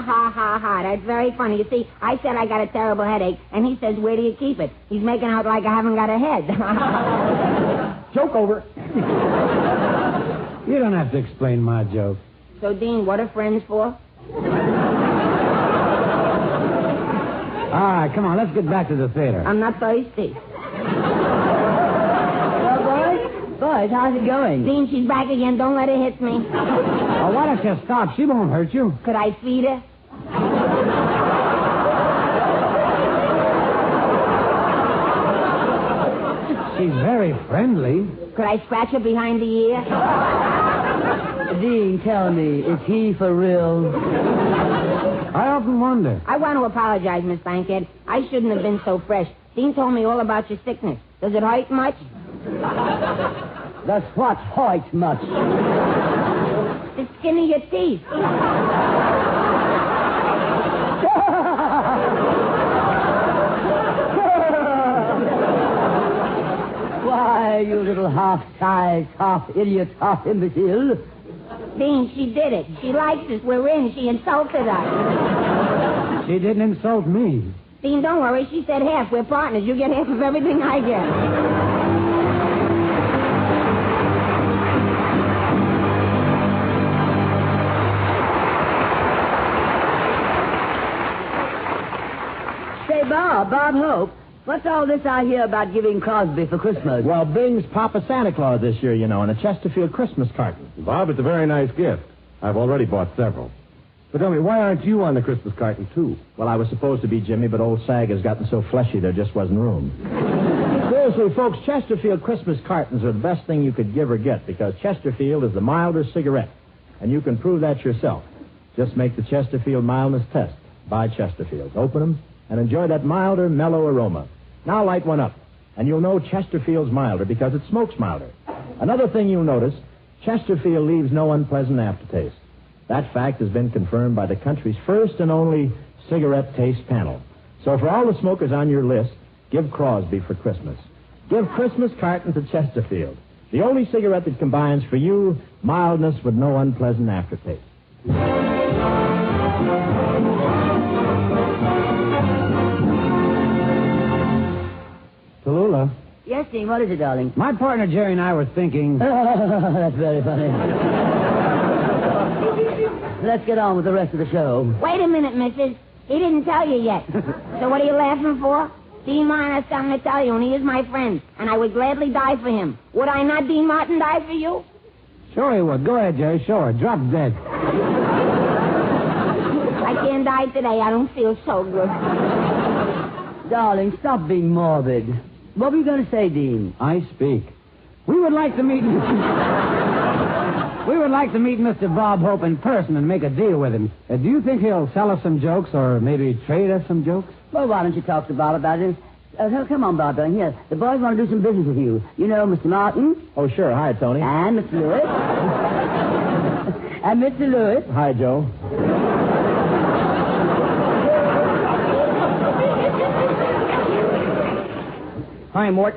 ha, ha, ha. That's very funny. You see, I said I got a terrible headache, and he says, where do you keep it? He's making out like I haven't got a head. Joke over. You don't have to explain my joke. So, Dean, what are friends for? All right, come on, let's get back to the theater. I'm not thirsty. Well, boys, how's it going? Dean, she's back again. Don't let her hit me. Oh, why don't you stop? She won't hurt you. Could I feed her? She's very friendly. Could I scratch her behind the ear? Dean, tell me, is he for real? I often wonder. I want to apologize, Miss Bankhead. I shouldn't have been so fresh. Dean told me all about your sickness. Does it hurt much? That's what hurts much. The skin of your teeth. Why, Why, you little half-sized, half-idiot, half-imbecile. Dean, she did it. She likes us. We're in. She insulted us. She didn't insult me. Dean, don't worry. She said half. We're partners. You get half of everything I get. Bob Hope, what's all this I hear about giving Crosby for Christmas? Well, Bing's Papa Santa Claus this year, you know, and a Chesterfield Christmas carton. Bob, it's a very nice gift. I've already bought several. But tell me, why aren't you on the Christmas carton, too? Well, I was supposed to be, Jimmy, but old Sag has gotten so fleshy there just wasn't room. Seriously, folks, Chesterfield Christmas cartons are the best thing you could give or get because Chesterfield is the milder cigarette, and you can prove that yourself. Just make the Chesterfield mildness test. Buy Chesterfield. Open them and enjoy that milder, mellow aroma. Now light one up, and you'll know Chesterfield's milder because it smokes milder. Another thing you'll notice, Chesterfield leaves no unpleasant aftertaste. That fact has been confirmed by the country's first and only cigarette taste panel. So for all the smokers on your list, give Crosby for Christmas. Give Christmas carton to Chesterfield, the only cigarette that combines for you mildness with no unpleasant aftertaste. Tallulah. Yes, Dean, what is it, darling? My partner Jerry and I were thinking... That's very funny. Let's get on with the rest of the show. Wait a minute, missus. He didn't tell you yet. So what are you laughing for? Dean Martin has something to tell you, and he is my friend, and I would gladly die for him. Would I not, Dean Martin, die for you? Sure he would. Go ahead, Jerry. Sure. Drop dead. I can't die today. I don't feel so good. Darling, stop being morbid. What were you going to say, Dean? I speak. We would like to meet... We would like to meet Mr. Bob Hope in person and make a deal with him. Do you think he'll sell us some jokes or maybe trade us some jokes? Well, why don't you talk to Bob about it? Come on, Bob, darling. Here, the boys want to do some business with you. You know Mr. Martin. Oh, sure. Hi, Tony. And Mr. Lewis. And Mr. Lewis. Hi, Joe. Hi, Mort.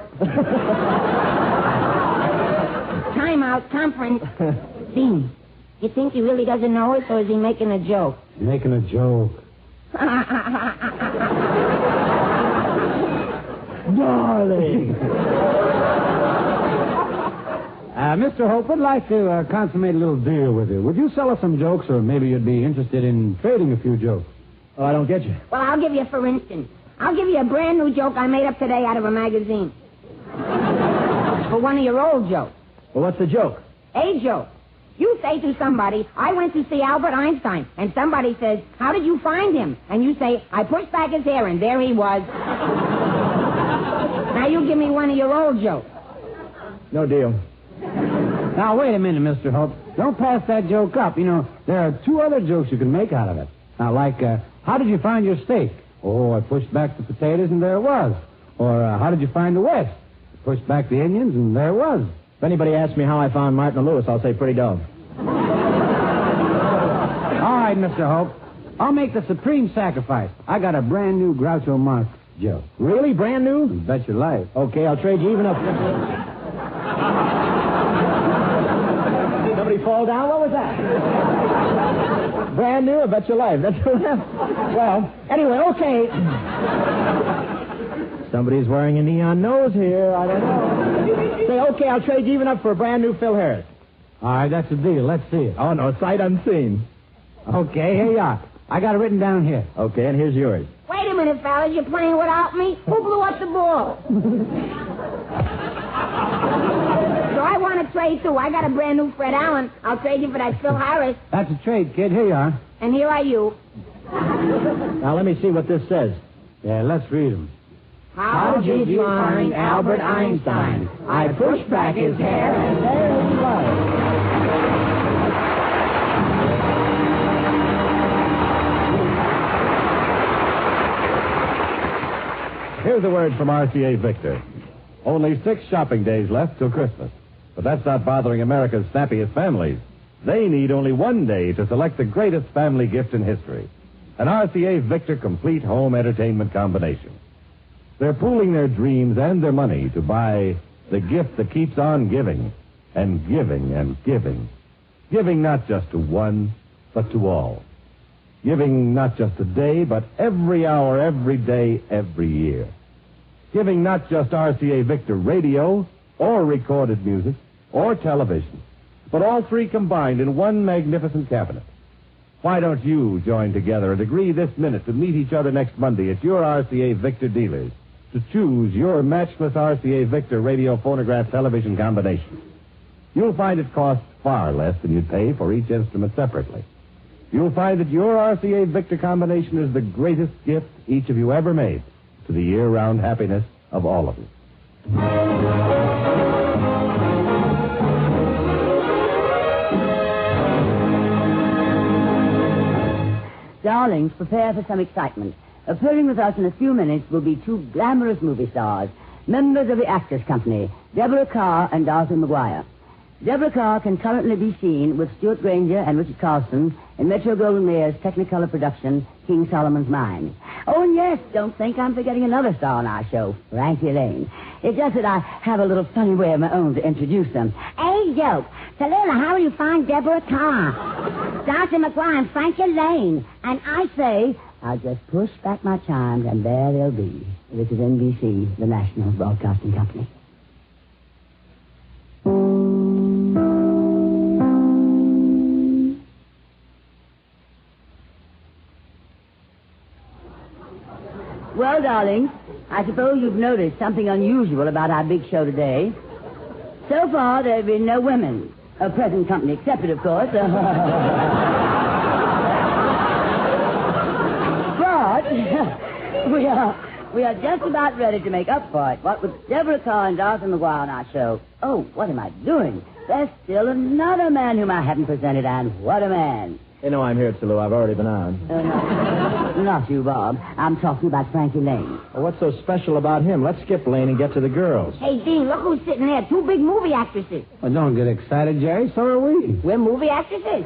Time out, conference. Dean, you think he really doesn't know us, or is he making a joke? Making a joke. Darling. Mr. Hope, I'd like to consummate a little deal with you. Would you sell us some jokes, or maybe you'd be interested in trading a few jokes? Oh, I don't get you. Well, I'll give you, for instance, I'll give you a brand new joke I made up today out of a magazine. For one of your old jokes. Well, what's the joke? A joke. You say to somebody, I went to see Albert Einstein. And somebody says, how did you find him? And you say, I pushed back his hair, and there he was. Now you give me one of your old jokes. No deal. Now, wait a minute, Mr. Hope. Don't pass that joke up. You know, there are two other jokes you can make out of it. Now, like, how did you find your steak? Oh, I pushed back the potatoes, and there it was. Or, how did you find the West? I pushed back the onions, and there it was. If anybody asks me how I found Martin Lewis, I'll say pretty dull. All right, Mr. Hope. I'll make the supreme sacrifice. I got a brand new Groucho Marx joke. Really? Brand new? You bet your life. Okay, I'll trade you even up. Somebody fall down? What was that? Brand new? I bet your life. That's well, anyway, okay. Somebody's wearing a neon nose here. I don't know. Say, okay, I'll trade you even up for a brand new Phil Harris. All right, that's the deal. Let's see it. Oh, no, sight unseen. Okay, here you are. I got it written down here. Okay, and here's yours. Wait a minute, fellas. You're playing without me? Who blew up the ball? So I want to trade, too. I got a brand new Fred Allen. I'll trade you for that Phil Harris. That's a trade, kid. Here you are. And here are you. Now, let me see what this says. Yeah, let's read them. How did you find Albert Einstein? I pushed back his hair, and there he was. Here's a word from RCA Victor. Only 6 shopping days left till Christmas. But that's not bothering America's snappiest families. They need only 1 day to select the greatest family gift in history. An RCA Victor complete home entertainment combination. They're pooling their dreams and their money to buy The gift that keeps on giving, and giving and giving. Giving not just to one, but to all. Giving not just a day, but every hour, every day, every year. Giving not just RCA Victor radio, or recorded music, or television, but all three combined in one magnificent cabinet. Why don't you join together and agree this minute to meet each other next Monday at your RCA Victor dealers to choose your matchless RCA Victor radio phonograph television combination? You'll find it costs far less than you'd pay for each instrument separately. You'll find that your RCA Victor combination is the greatest gift each of you ever made to the year-round happiness of all of you. Darlings, prepare for some excitement. Appearing with us in a few minutes will be two glamorous movie stars, members of the Actors Company, Deborah Carr and Dorothy McGuire. Deborah Carr can currently be seen with Stuart Granger and Richard Carlson in Metro-Goldwyn-Mayer's Technicolor production, King Solomon's Mine. Oh, and yes, don't think I'm forgetting another star on our show, Frankie Lane. It's just that I have a little funny way of my own to introduce them. Hey, Joe, Tallulah, how will you find Deborah Carr? Dorothy McGuire and Frankie Lane. And I say, I'll just push back my chimes, and there they'll be. This is NBC, the National Broadcasting Company. Well, darlings, I suppose you've noticed something unusual about our big show today. So far, there have been no women. Present company accepted, of course. But we are just about ready to make up for it. What with Deborah Carr and Dorothy McGuire on our show. Oh, what am I doing? There's still another man whom I haven't presented, and what a man. You know I'm here, Tallulah. I've already been on. Not you, Bob. I'm talking about Frankie Lane. Well, what's so special about him? Let's skip Lane and get to the girls. hey, Dean, look who's sitting there. Two big movie actresses. Well, don't get excited, Jerry. So are we. We're movie actresses.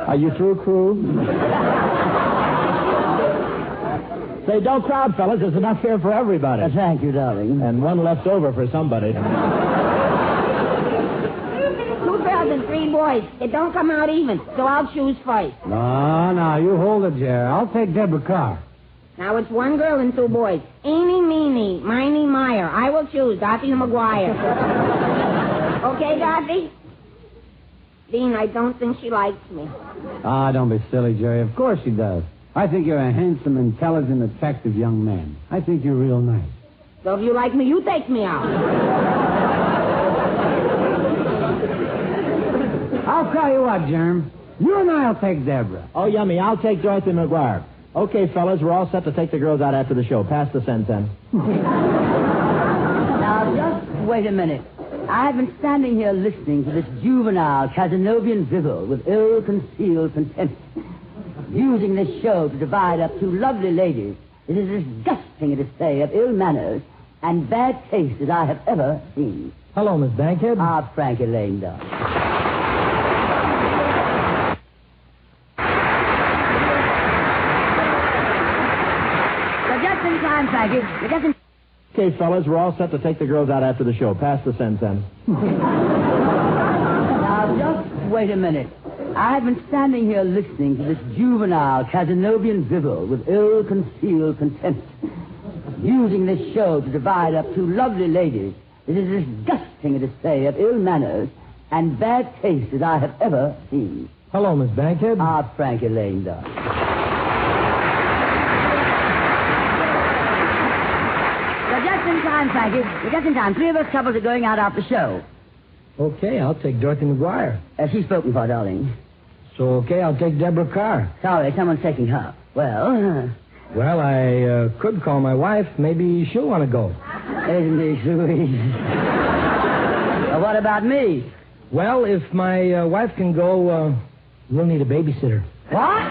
Are you through, crew? Say, don't crowd, fellas. There's enough here for everybody. Thank you, darling. And one left over for somebody. 2 girls and 3 boys. It don't come out even, so I'll choose first. No, you hold it, Jerry. I'll take Deborah Carr. Now it's 1 girl and 2 boys. Eeny, meeny, miny, mire. I will choose Dorothy McGuire. Okay, Dorothy? Dean, I don't think she likes me. Don't be silly, Jerry. Of course she does. I think you're a handsome, intelligent, attractive young man. I think you're real nice. So if you like me, you take me out. I'll tell you what, Germ. You and I'll take Deborah. Oh, yummy. I'll take Dorothy McGuire. Okay, fellas, we're all set to take the girls out after the show. Pass the sen-sen. Now, just wait a minute. I've been standing here listening to this juvenile Casanovian drivel with ill-concealed contempt, using this show to divide up 2 lovely ladies. It is disgusting, to say, of ill manners and bad taste as I have ever seen. Hello, Miss Bankhead. Frankie Lane, darling. Just in time, Frankie. Just in... Okay, fellas, we're all set to take the girls out after the show. Pass the sen-sen. Now, just wait a minute. I've been standing here listening to this juvenile Casanovian drivel with ill-concealed contempt, using this show to divide up 2 lovely ladies. It is disgusting, to say, of ill manners and bad taste as I have ever seen. Hello, Miss Bankhead. Frankie Lane, darling. Just in time, Frankie. Just in time. 3 of us couples are going out after the show. Okay, I'll take Dorothy McGuire. She's spoken for, darling. So, okay, I'll take Deborah Carr. Sorry, someone's taking her. Well, I could call my wife. Maybe she'll want to go. Isn't he sweet? Well, what about me? Well, if my wife can go, we'll need a babysitter. What?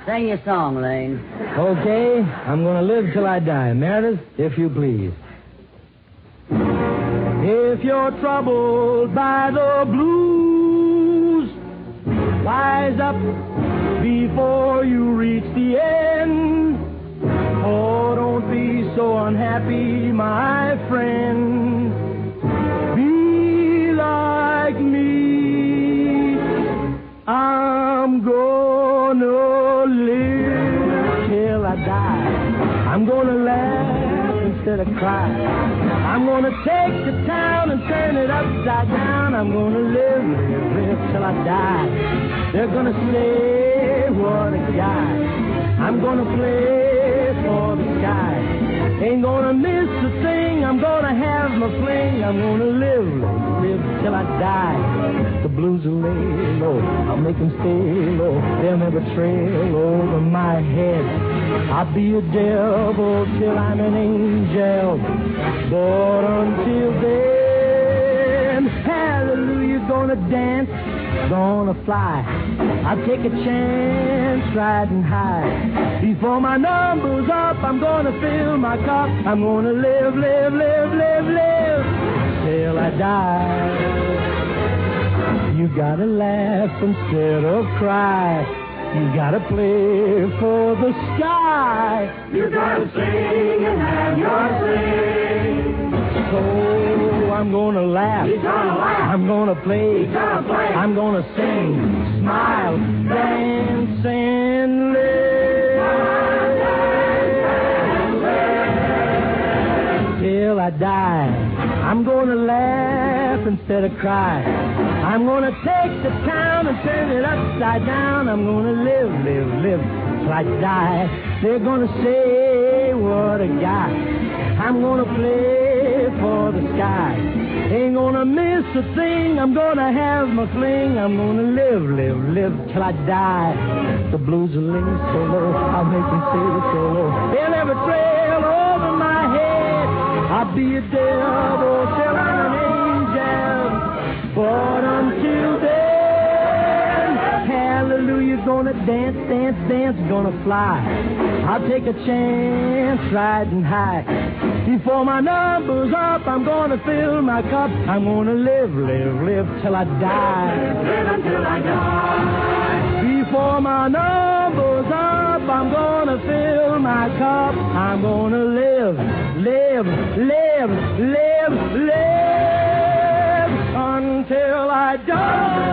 Sing your song, Lane. Okay, I'm going to live till I die. Meredith, if you please. If you're troubled by the blues, Wise up before you reach the end. Oh, don't be so unhappy, my friend. Be like me. I'm gonna live till I die. I'm gonna laugh instead of cry. I'm gonna take the town and turn it upside down. I'm gonna live till I die. They're gonna say, what a guy. I'm gonna play for the sky. Ain't gonna miss a thing. I'm gonna have my fling. I'm gonna live till I die. The blues will lay low. I'll make them stay low. They'll never trail over my head. I'll be a devil till I'm an angel. But until then, hallelujah, gonna dance, gonna fly. I'll take a chance riding high. Before my number's up, I'm gonna fill my cup. I'm gonna live till I die. You gotta laugh instead of cry. You gotta play for the sky. You gotta sing and have your sing. So I'm gonna laugh. He's gonna laugh. I'm gonna play. He's gonna play. I'm gonna sing, smile, dance, and live till I die. I'm gonna laugh instead of cry. I'm gonna take the town and turn it upside down. I'm gonna live till I die. They're gonna say, what a guy. I'm gonna play for the sky. Ain't gonna miss a thing. I'm gonna have my fling. I'm gonna live till I die. The blues will lay so low. I'll make them say so low. They'll never trail over my head. I'll be a devil till I'm an angel. But until then, hallelujah, gonna dance, gonna fly. I'll take a chance riding high. Before my number's up, I'm gonna fill my cup. I'm gonna live till I die. Live until I die. Before my number's up, I'm gonna fill my cup. I'm gonna live until I die.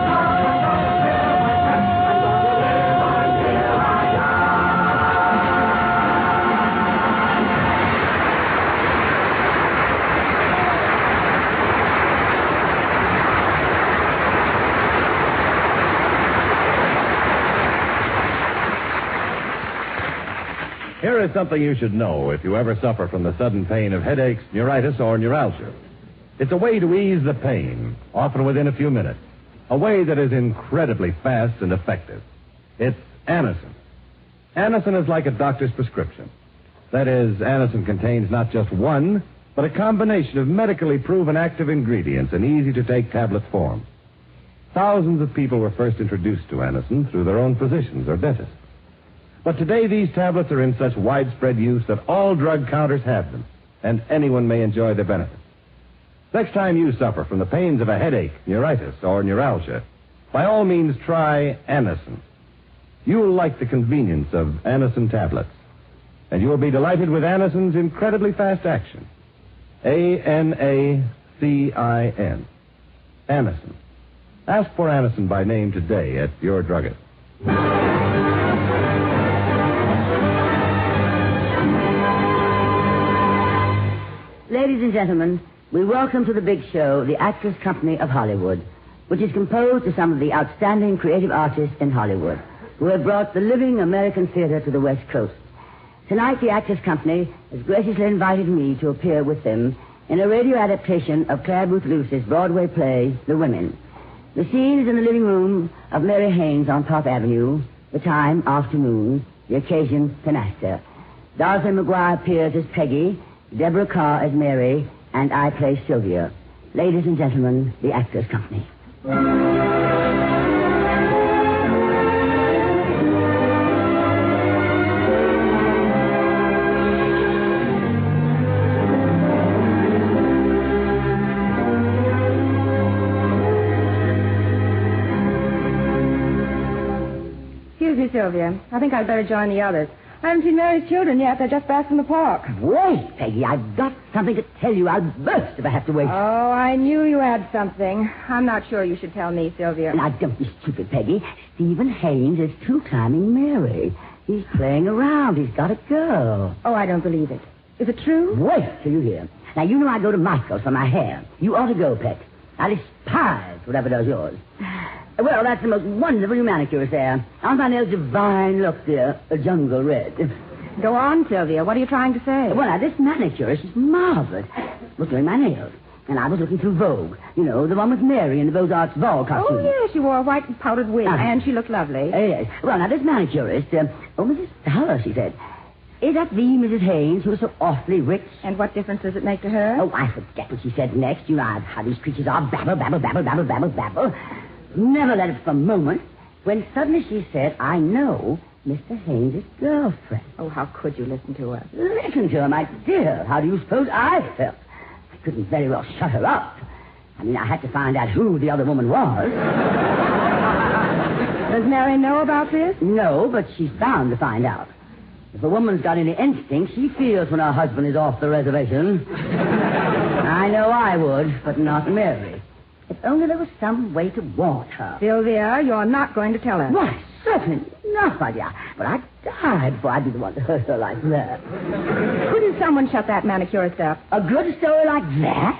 Here is something you should know if you ever suffer from the sudden pain of headaches, neuritis, or neuralgia. It's a way to ease the pain, often within a few minutes. A way that is incredibly fast and effective. It's Anacin. Anacin is like a doctor's prescription. That is, Anacin contains not just one, but a combination of medically proven active ingredients in easy-to-take tablet form. Thousands of people were first introduced to Anacin through their own physicians or dentists. But today these tablets are in such widespread use that all drug counters have them, and anyone may enjoy their benefits. Next time you suffer from the pains of a headache, neuritis, or neuralgia, by all means try Anacin. You'll like the convenience of Anacin tablets, and you'll be delighted with Anacin's incredibly fast action. Anacin. Anacin. Ask for Anacin by name today at your druggist. Ladies and gentlemen, we welcome to the big show the Actors Company of Hollywood, which is composed of some of the outstanding creative artists in Hollywood who have brought the living American theater to the West Coast. Tonight, the Actors Company has graciously invited me to appear with them in a radio adaptation of Claire Booth Luce's Broadway play, The Women. The scene is in the living room of Mary Haynes on Park Avenue, the time, afternoon, the occasion, canasta. Dorothy McGuire appears as Peggy, Deborah Carr as Mary, and I play Sylvia. Ladies and gentlemen, the Actors Company. Sylvia. I think I'd better join the others. I haven't seen Mary's children yet. They're just back from the park. Wait, Peggy. I've got something to tell you. I'll burst if I have to wait. Oh, I knew you had something. I'm not sure you should tell me, Sylvia. Now, don't be stupid, Peggy. Stephen Haynes is two-timing Mary. He's playing around. He's got a girl. Oh, I don't believe it. Is it true? Wait till you hear. Now, you know I go to Michael's for my hair. You ought to go, Pet. I despise whatever does yours. Well, that's the most wonderful new manicurist there. Aren't my nails divine? Look, dear, a jungle red. Go on, Sylvia. What are you trying to say? Well, now, this manicurist is marvelous. Was doing my nails. And I was looking through Vogue. You know, the one with Mary in the Beaux-Arts ball costume. Oh, yes, she wore a white powdered wig, and she looked lovely. Yes. Well, now, this manicurist, Mrs. Fowler, she said. Is that the Mrs. Haynes who was so awfully rich? And what difference does it make to her? Oh, I forget what she said next. You know how these creatures are. Babble, babble, babble, babble, babble, babble. Never let it for a moment. When suddenly she said, I know Mr. Haynes' girlfriend. Oh, how could you listen to her? Listen to her, my dear. How do you suppose I felt? I couldn't very well shut her up. I mean, I had to find out who the other woman was. Does Mary know about this? No, but she's bound to find out. If a woman's got any instinct, she feels when her husband is off the reservation. I know I would, but not Mary. If only there was some way to warn her. Sylvia, you're not going to tell her. Why, certainly not, my dear. But I'd die before I'd be the one to hurt her like that. Couldn't someone shut that manicurist up? A good story like that?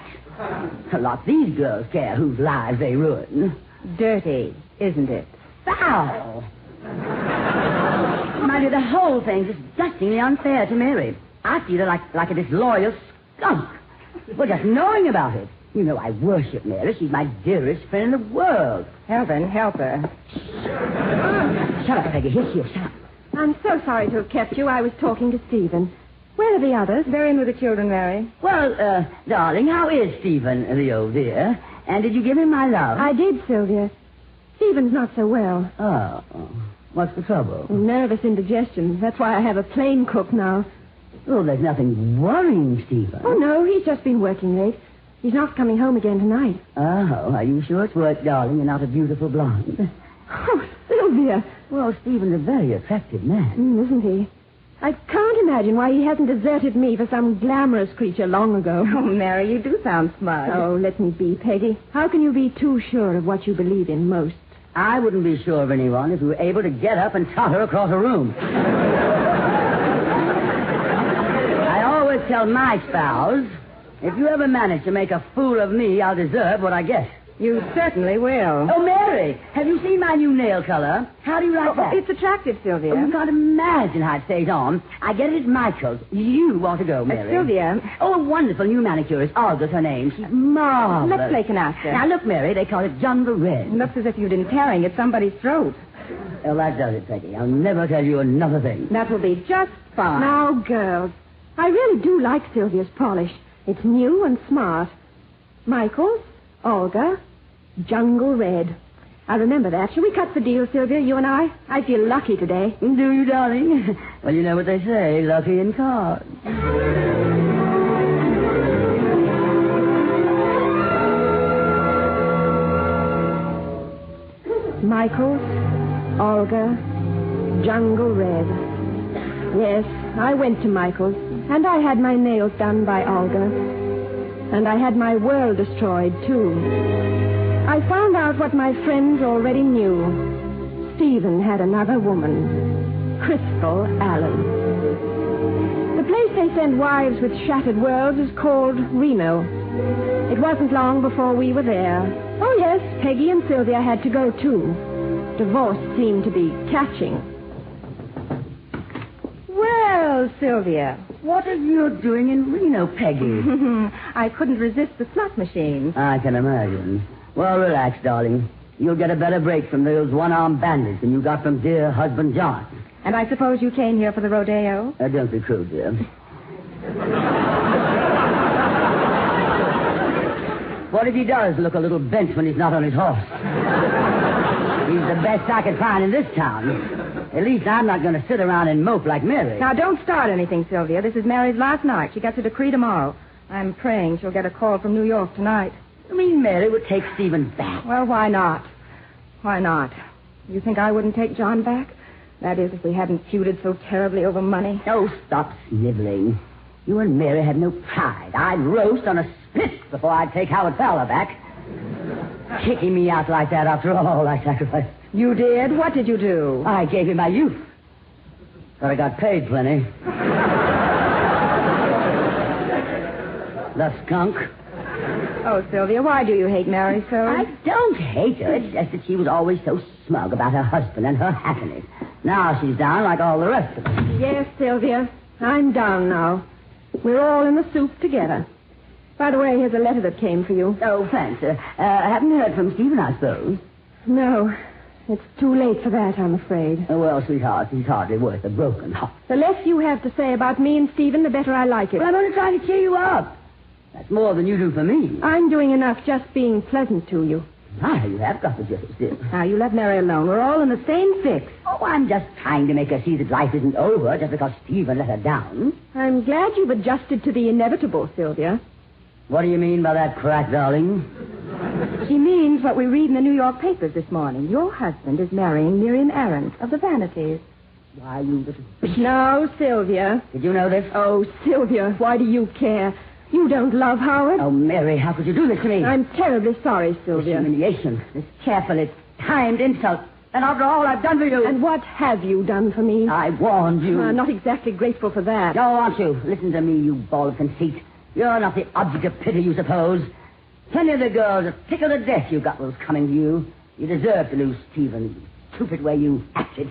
A lot these girls care whose lives they ruin. Dirty, isn't it? Foul. My dear, the whole thing's disgustingly unfair to Mary. I feel her like a disloyal skunk. Well, just knowing about it. You know I worship Mary. She's my dearest friend in the world. Heaven help her. Shut up, Peggy. Here, shut up. I'm so sorry to have kept you. I was talking to Stephen. Where are the others? They're in with the children, Mary. Well, darling, how is Stephen, the old dear? And did you give him my love? I did, Sylvia. Stephen's not so well. Oh. What's the trouble? Nervous indigestion. That's why I have a plain cook now. Oh, there's nothing worrying Stephen. Oh, no, he's just been working late. He's not coming home again tonight. Oh, are you sure it's work, darling? You're not a beautiful blonde. Oh, Sylvia. Well, Stephen's a very attractive man. Isn't he? I can't imagine why he hasn't deserted me for some glamorous creature long ago. Oh, Mary, you do sound smart. Oh, let me be, Peggy. How can you be too sure of what you believe in most? I wouldn't be sure of anyone if you were able to get up and totter across a room. I always tell my spouse, if you ever manage to make a fool of me, I'll deserve what I get. You certainly will. Oh, Mary, have you seen my new nail color? How do you like that? It's attractive, Sylvia. Oh, you can't imagine how it stays on. I get it at Michael's. You want to go, Mary. Sylvia. Oh, a wonderful new manicurist. Olga's her name. She's marvelous. Let's play canasta. Now, look, Mary, they call it jungle red. It looks as if you'd been tearing at somebody's throat. Well, that does it, Peggy. I'll never tell you another thing. That will be just fine. Now, girls, I really do like Sylvia's polish. It's new and smart. Michael's, Olga, jungle red. I'll remember that. Shall we cut the deal, Sylvia, you and I? I feel lucky today. Do you, darling? Well, you know what they say, lucky in cards. Michael's, Olga, jungle red. Yes, I went to Michael's, and I had my nails done by Olga. And I had my world destroyed, too. I found out what my friends already knew. Stephen had another woman, Crystal Allen. The place they send wives with shattered worlds is called Reno. It wasn't long before we were there. Oh, yes, Peggy and Sylvia had to go, too. Divorce seemed to be catching. Well, Sylvia. What are you doing in Reno, Peggy? I couldn't resist the slot machine. I can imagine. Well, relax, darling. You'll get a better break from those one-armed bandits than you got from dear husband John. And I suppose you came here for the rodeo? Don't be crude, dear. What if he does look a little bent when he's not on his horse? He's the best I could find in this town. At least I'm not going to sit around and mope like Mary. Now, don't start anything, Sylvia. This is Mary's last night. She gets a decree tomorrow. I'm praying she'll get a call from New York tonight. You mean Mary would take Stephen back? Well, why not? Why not? You think I wouldn't take John back? That is, if we hadn't feuded so terribly over money. Oh, stop sniveling. You and Mary had no pride. I'd roast on a spit before I'd take Howard Fowler back. Kicking me out like that after all I sacrificed. You did? What did you do? I gave him my youth. But I got paid plenty. The skunk. Oh, Sylvia, why do you hate Mary so? I don't hate her. It's just that she was always so smug about her husband and her happiness. Now she's down like all the rest of us. Yes, Sylvia. I'm down now. We're all in the soup together. By the way, here's a letter that came for you. Oh, thanks. Haven't heard from Stephen, I suppose. No. It's too late for that, I'm afraid. Oh, well, sweetheart, he's hardly worth a broken heart. The less you have to say about me and Stephen, the better I like it. Well, I'm only trying to cheer you up. That's more than you do for me. I'm doing enough just being pleasant to you. Ah, you have got the gist still. Now, you let Mary alone. We're all in the same fix. Oh, I'm just trying to make her see that life isn't over just because Stephen let her down. I'm glad you've adjusted to the inevitable, Sylvia. What do you mean by that crack, darling? She means what we read in the New York papers this morning. Your husband is marrying Miriam Arendt of the Vanities. Why, you little bitch. No, Sylvia. Did you know this? Oh, Sylvia, why do you care? You don't love Howard. Oh, Mary, how could you do this to me? I'm terribly sorry, Sylvia. This humiliation, this carefully timed insult, and after all I've done for you. And what have you done for me? I warned you. I'm not exactly grateful for that. No, aren't you? Listen to me, you ball of conceit. You're not the object of pity, you suppose. Plenty of the girls are tickled to death you got what was coming to you. You deserve to lose Stephen, the stupid way you acted.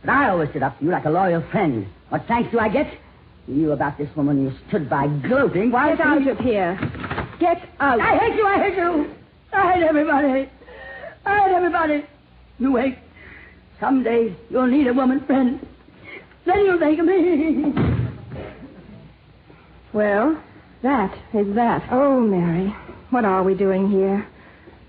But I always stood up to you like a loyal friend. What thanks do I get? You knew about this woman. You stood by gloating. Why Get out of here. Get out. I hate you. I hate you. I hate everybody. I hate everybody. You wait. Someday you'll need a woman friend. Then you'll think of me. Well, that is that. Oh, Mary, what are we doing here?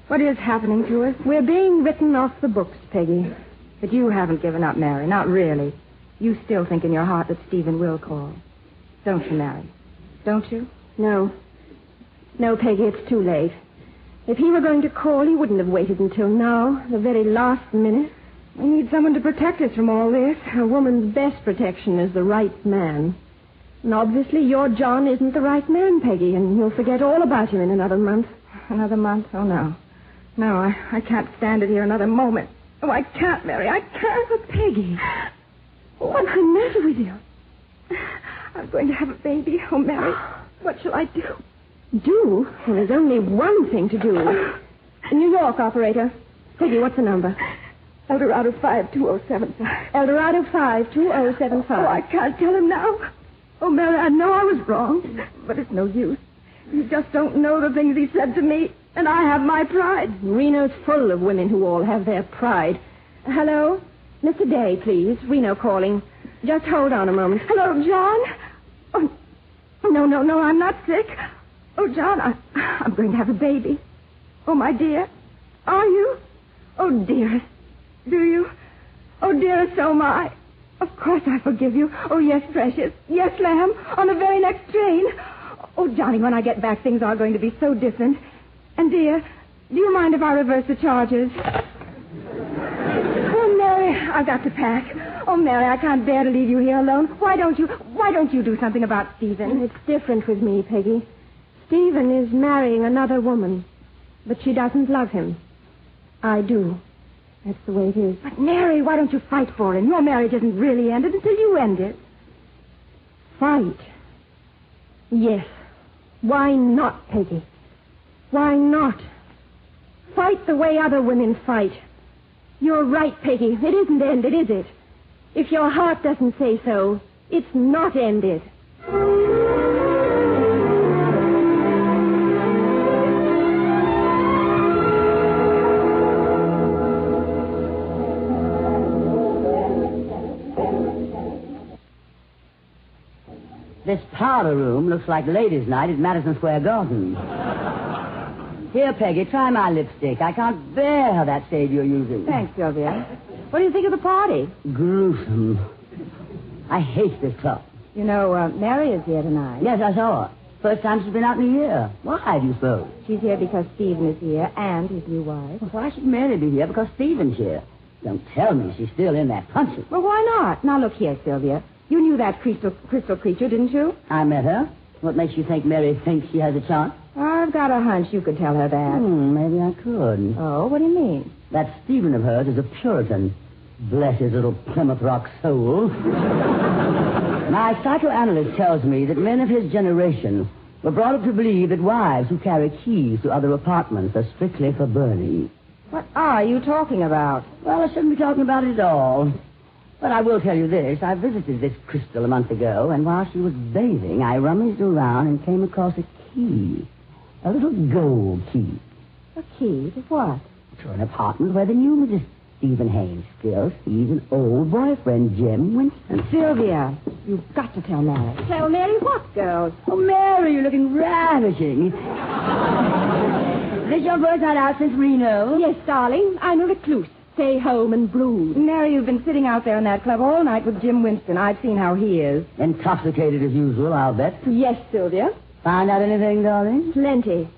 What is happening to us? We're being written off the books, Peggy. But you haven't given up, Mary. Not really. You still think in your heart that Stephen will call. Don't you, Mary? Don't you? No. No, Peggy, it's too late. If he were going to call, he wouldn't have waited until now, the very last minute. We need someone to protect us from all this. A woman's best protection is the right man. And obviously your John isn't the right man, Peggy, and you'll forget all about him in another month. Another month? Oh, no. No, I can't stand it here another moment. Oh, I can't, Mary. I can't. But Peggy, what's the matter with you? I'm going to have a baby. Oh, Mary, what shall I do? Do? Well, there's only one thing to do. New York, operator. Peggy, what's the number? Eldorado 52075. Eldorado 52075. Oh, I can't tell him now. Oh, Mary, I know I was wrong, but it's no use. You just don't know the things he said to me, and I have my pride. Reno's full of women who all have their pride. Hello? Mr. Day, please. Reno calling. Just hold on a moment. Hello, John? Oh, no, I'm not sick. Oh, John, I'm going to have a baby. Oh, my dear. Are you? Oh, dearest. Do you? Oh, dearest, so am I. Of course I forgive you. Oh, yes, precious. Yes, lamb. On the very next train. Oh, Johnny, when I get back, things are going to be so different. And, dear, do you mind if I reverse the charges? Oh, Mary, I've got to pack. Oh, Mary, I can't bear to leave you here alone. Why don't you do something about Stephen? It's different with me, Peggy. Stephen is marrying another woman, but she doesn't love him. I do. That's the way it is. But, Mary, why don't you fight for him? Your marriage isn't really ended until you end it. Fight? Yes. Why not, Peggy? Why not? Fight the way other women fight. You're right, Peggy. It isn't ended, is it? If your heart doesn't say so, it's not ended. This powder room looks like ladies' night at Madison Square Garden. Here, Peggy, try my lipstick. I can't bear that shade you're using. Thanks, Sylvia. What do you think of the party? Gruesome. I hate this club. You know, Mary is here tonight. Yes, I saw her. First time she's been out in a year. Why, do you suppose? She's here because Stephen is here and his new wife. Well, why should Mary be here? Because Stephen's here. Don't tell me she's still in that puncheon. Well, why not? Now, look here, Sylvia. You knew that crystal creature, didn't you? I met her. What makes you think Mary thinks she has a chance? I've got a hunch you could tell her that. Maybe I could. Oh, what do you mean? That Stephen of hers is a Puritan. Bless his little Plymouth Rock soul. My psychoanalyst tells me that men of his generation were brought up to believe that wives who carry keys to other apartments are strictly for burning. What are you talking about? Well, I shouldn't be talking about it at all. But I will tell you this. I visited this crystal a month ago, and while she was bathing, I rummaged around and came across a key. A little gold key. A key to what? To an apartment where the new Mrs. Stephen Haynes still sees an old boyfriend, Jim Winston. Sylvia, you've got to tell Mary. Tell Mary what, girls? Oh, Mary, you're looking ravishing. Is this your first night out since Reno? Yes, darling. I'm a recluse. Stay home and brood. Mary, you've been sitting out there in that club all night with Jim Winston. I've seen how he is. Intoxicated as usual, I'll bet. Yes, Sylvia. Find out anything, darling? Plenty.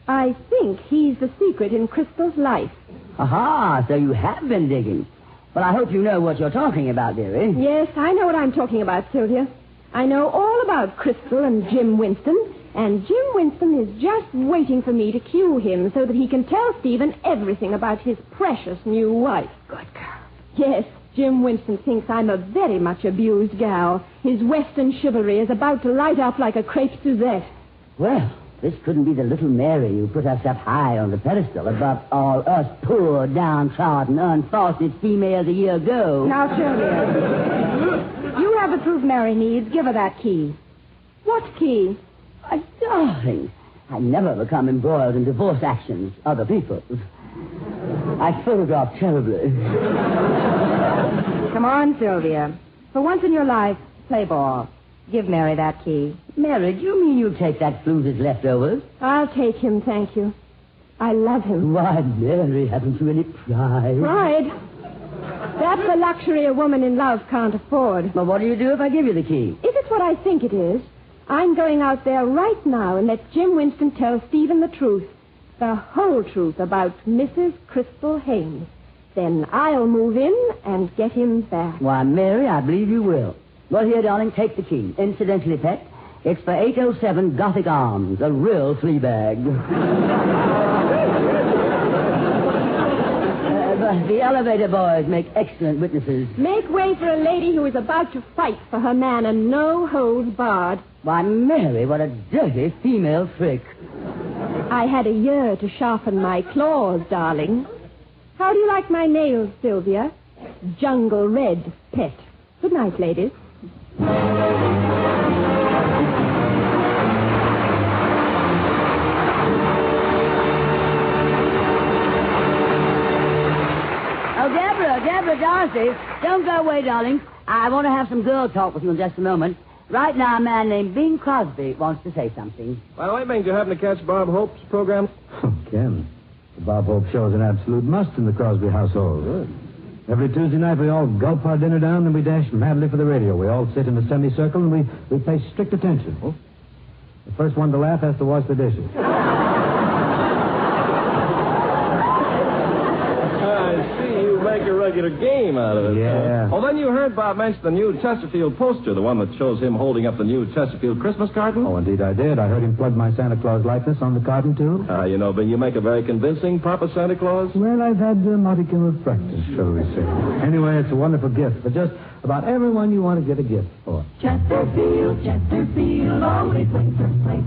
I think he's the secret in Crystal's life. Aha, so you have been digging. Well, I hope you know what you're talking about, dearie. Yes, I know what I'm talking about, Sylvia. I know all about Crystal and Jim Winston, and Jim Winston is just waiting for me to cue him so that he can tell Stephen everything about his precious new wife. Good girl. Yes, Jim Winston thinks I'm a very much abused gal. His Western chivalry is about to light up like a crepe Suzette. Well, this couldn't be the little Mary who put herself high on the pedestal above all us poor, downtrodden, unfostered females a year ago. Now, Sylvia, you have the proof Mary needs. Give her that key. What key? My darling, I never become embroiled in divorce actions, other people's. I photograph terribly. Come on, Sylvia. For once in your life, play ball. Give Mary that key. Mary, do you mean you'll take that flute's leftovers? I'll take him, thank you. I love him. Why, Mary, haven't you any pride? Pride? That's a luxury a woman in love can't afford. Well, what do you do if I give you the key? If it's what I think it is, I'm going out there right now and let Jim Winston tell Stephen the truth. The whole truth about Mrs. Crystal Haynes. Then I'll move in and get him back. Why, Mary, I believe you will. Well, here, darling, take the key. Incidentally, pet, it's for 807 Gothic Arms, a real flea bag. The elevator boys make excellent witnesses. Make way for a lady who is about to fight for her man and no holds barred. Why, Mary, what a dirty female trick. I had a year to sharpen my claws, darling. How do you like my nails, Sylvia? Jungle red, pet. Good night, ladies. Oh, Deborah Darcy, don't go away, darling. I want to have some girl talk with you in just a moment. Right now, a man named Bing Crosby wants to say something. By the way, Bing, do you happen to catch Bob Hope's program? Oh, Ken. The Bob Hope show is an absolute must in the Crosby household. Good. Every Tuesday night, we all gulp our dinner down and we dash madly for the radio. We all sit in a semicircle and we pay strict attention. Oh? The first one to laugh has to wash the dishes. I see you make a regular game out of it. Yeah. Oh, then you heard Bob mention the new Chesterfield poster, the one that shows him holding up the new Chesterfield Christmas carton? Oh, indeed I did. I heard him plug my Santa Claus likeness on the carton, too. You know, Bing, you make a very convincing Papa Santa Claus. Well, I've had a modicum of practice, shall we say. Anyway, it's a wonderful gift for just about everyone you want to get a gift for. Chesterfield, Chesterfield, always wins first place.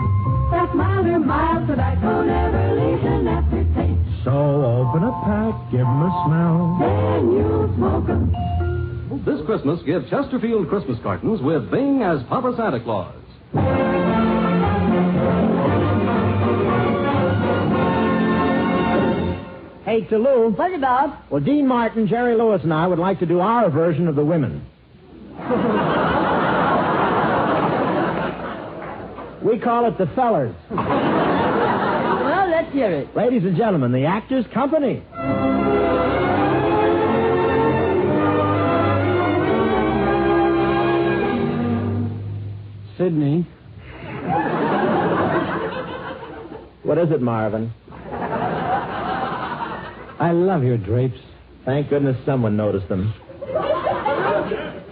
That milder, mild tobacco never leaves an aftertaste. So open a pack, give 'em a smell. Then you smoke 'em. This Christmas, give Chesterfield Christmas cartons with Bing as Papa Santa Claus. Hey, to Lou. What's it, Bob? Well, Dean Martin, Jerry Lewis, and I would like to do our version of the women. We call it the fellers. Well, let's hear it. Ladies and gentlemen, the Actors Company. Sydney. What is it, Marvin? I love your drapes. Thank goodness someone noticed them.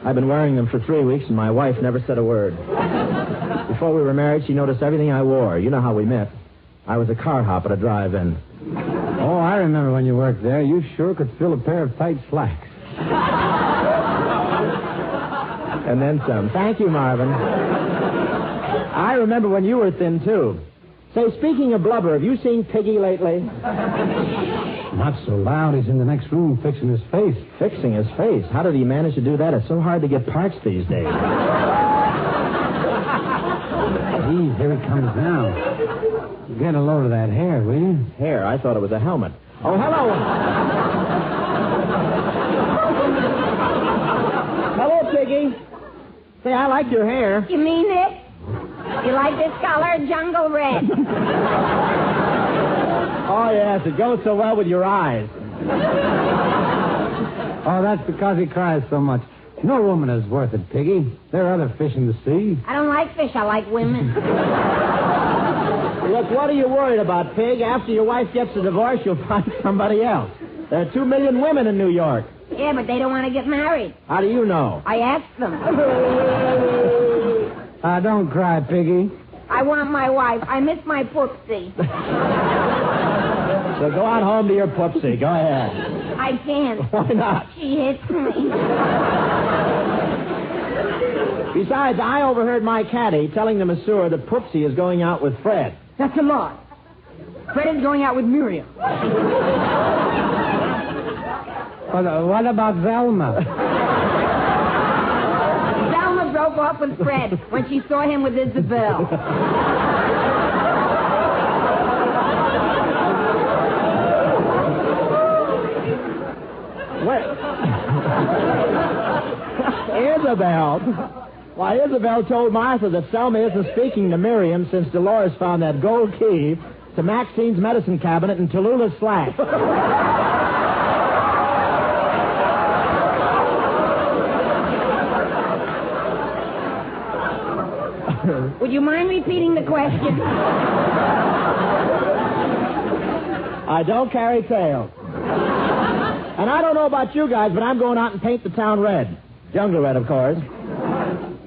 I've been wearing them for 3 weeks, and my wife never said a word. Before we were married, she noticed everything I wore. You know how we met. I was a car hop at a drive-in. Oh, I remember when you worked there. You sure could fill a pair of tight slacks. And then some. Thank you, Marvin. I remember when you were thin, too. Say, speaking of blubber, have you seen Piggy lately? Not so loud. He's in the next room fixing his face. Fixing his face? How did he manage to do that? It's so hard to get parts these days. Gee, here he comes now. Get a load of that hair, will you? Hair? I thought it was a helmet. Oh, hello. Hello, Piggy. Say, I like your hair. You mean it? You like this color, jungle red? Oh, yes, it goes so well with your eyes. Oh, that's because he cries so much. No woman is worth it, Piggy. There are other fish in the sea. I don't like fish. I like women. Look, what are you worried about, Pig? After your wife gets a divorce, you'll find somebody else. There are 2 million women in New York. Yeah, but they don't want to get married. How do you know? I asked them. Don't cry, Piggy. I want my wife. I miss my poopsie. So go on home to your poopsie. Go ahead. I can't. Why not? She hits me. Besides, I overheard my caddy telling the masseur that Poopsie is going out with Fred. That's a lie. Fred is going out with Miriam. What about Velma? Velma broke off with Fred when she saw him with Isabel. Isabel? Why, Isabel told Martha that Selma isn't speaking to Miriam since Dolores found that gold key to Maxine's medicine cabinet in Tallulah's slack. Would you mind repeating the question? I don't carry tales. And I don't know about you guys, but I'm going out and paint the town red. Jungle red, of course.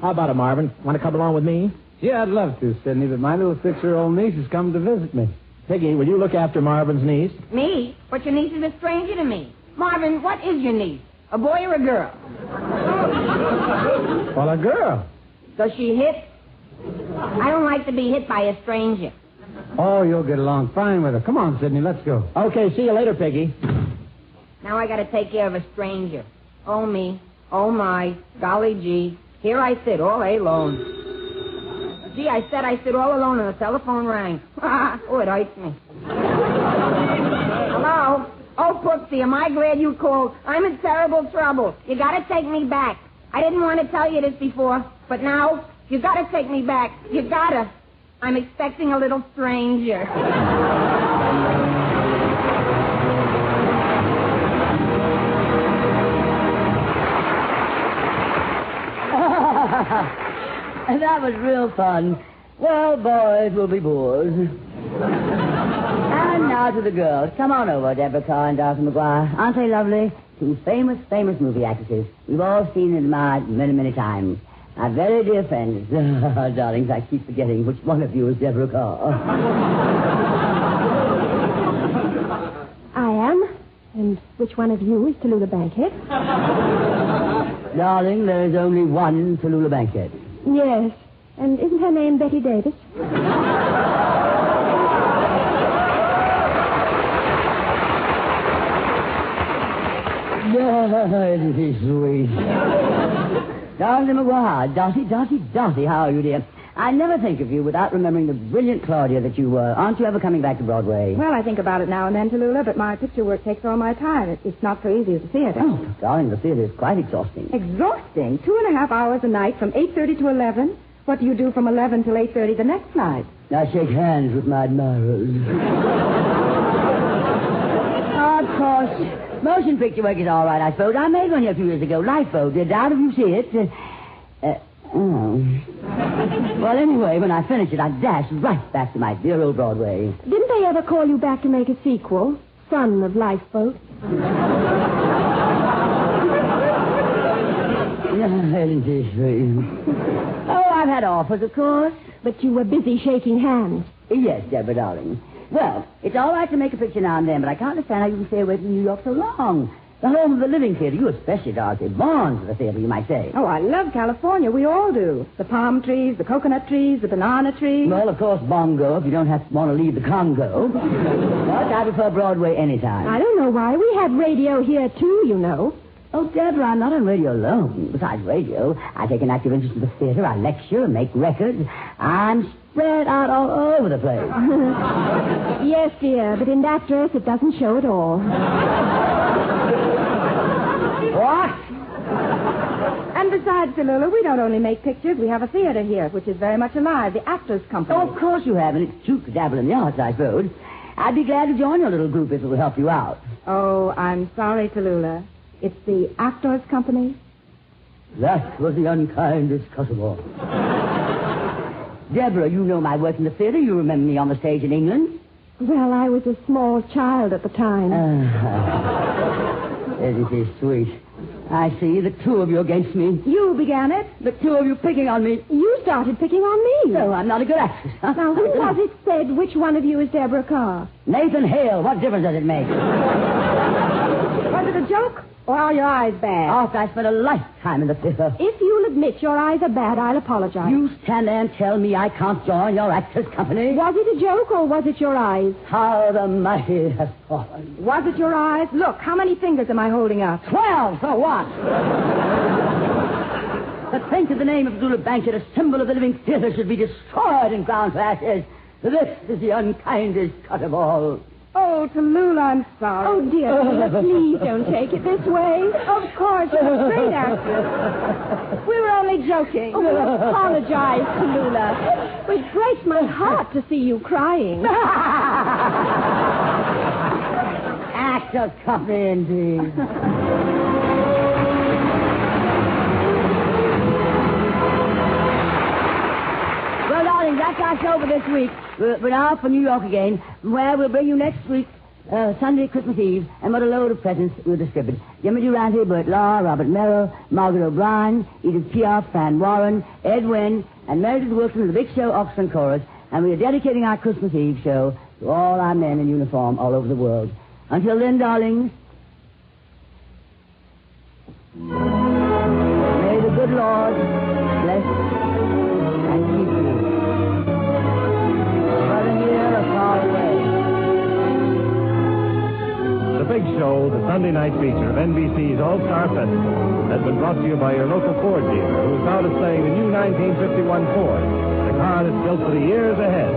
How about it, Marvin? Want to come along with me? Yeah, I'd love to, Sidney, but my little 6-year-old niece has come to visit me. Piggy, will you look after Marvin's niece? Me? But your niece is a stranger to me. Marvin, what is your niece? A boy or a girl? Well, a girl. Does she hit? I don't like to be hit by a stranger. Oh, you'll get along fine with her. Come on, Sidney, let's go. Okay, see you later, Piggy. Now I got to take care of a stranger. Oh, me. Oh, my. Golly gee. Here I sit, all alone. Gee, I said I sit all alone and the telephone rang. Oh, it hurts me. Hello? Oh, Poopsie, am I glad you called. I'm in terrible trouble. You got to take me back. I didn't want to tell you this before, but now you got to take me back. You got to. I'm expecting a little stranger. That was real fun. Well, boys will be boys. And now to the girls. Come on over, Deborah Carr and Darcy McGuire. Aren't they lovely? 2 famous movie actresses. We've all seen and admired many, many times. My very dear friends. Darlings, I keep forgetting which one of you is Deborah Carr. I am. And which one of you is Tallulah Bankhead? Darling, there is only one Tallulah Bankhead. Yes. And isn't her name Betty Davis? Isn't he sweet? Darcy McGuire, Darcy, how are you, dear? I never think of you without remembering the brilliant Claudia that you were. Aren't you ever coming back to Broadway? Well, I think about it now and then, Tallulah, but my picture work takes all my time. It's not so easy as the theater. Oh, darling, the theater is quite exhausting. Exhausting? 2.5 hours a night from 8:30 to 11. What do you do from 11 till 8:30 the next night? I shake hands with my admirers. Of course. Motion picture work is all right, I suppose. I made one here a few years ago. Lifeboat. Doubt if you see it. Well, anyway, when I finish it, I dash right back to my dear old Broadway. Didn't they ever call you back to make a sequel? Son of Lifeboat? Oh, I've had offers, of course. But you were busy shaking hands. Yes, Deborah, darling. Well, it's all right to make a picture now and then, but I can't understand how you can stay away from New York so long. The home of the living theater. You especially, Dorothy. Born for the theater, you might say. Oh, I love California. We all do. The palm trees, the coconut trees, the banana trees. Well, of course, bongo, if you don't want to leave the Congo. But I prefer Broadway anytime. I don't know why. We have radio here, too, you know. Oh, Deborah, I'm not on radio alone. Besides radio, I take an active interest in the theater. I lecture, make records. I'm spread out all over the place. Yes, dear, but in that dress, it doesn't show at all. What? And besides, Tallulah, we don't only make pictures. We have a theater here, which is very much alive, the Actors Company. Oh, of course you have, and it's cute to dabble in the arts, I suppose. I'd be glad to join your little group if it will help you out. Oh, I'm sorry, Tallulah. It's the Actors Company. That was the unkindest cut of all. Deborah, you know my work in the theater. You remember me on the stage in England. Well, I was a small child at the time. Isn't he sweet? I see. The two of you against me. You began it. The two of you picking on me. You started picking on me. So I'm not a good actress, huh? Now, who was it said which one of you is Deborah Carr? Nathan Hale. What difference does it make? Was it a joke? Or are your eyes bad? After I spent a lifetime in the theater. If you'll admit your eyes are bad, I'll apologize. You stand there and tell me I can't join your Actors Company? Was it a joke or was it your eyes? How the mighty have fallen. Was it your eyes? Look, how many fingers am I holding up? 12, so what? To think that the name of Tallulah Bankhead, a symbol of the living theater, should be destroyed and ground to ashes. This is the unkindest cut of all. Oh, Tallulah, I'm sorry. Oh, dear, Tallulah, please don't take it this way. Of course, you're a great actress. We were only joking. Oh, apologize, Tallulah. It breaks my heart to see you crying. Actors Company, indeed. Well, darling, that's our show for this week. We're out for New York again, where we'll bring you next week, Sunday, Christmas Eve, and what a load of presents we'll distribute. Jimmy Durante, Bert Law, Robert Merrill, Margaret O'Brien, Edith Piaf, Fran Warren, Ed Wynn, and Meredith Wilson of the Big Show Orchestra and Chorus, and we are dedicating our Christmas Eve show to all our men in uniform all over the world. Until then, darlings, may the good Lord bless and keep you. Whether near or far away. The Big Show, the Sunday night feature of NBC's All-Star Festival, has been brought to you by your local Ford dealer, who is now displaying the new 1951 Ford, the car that's built for the years ahead.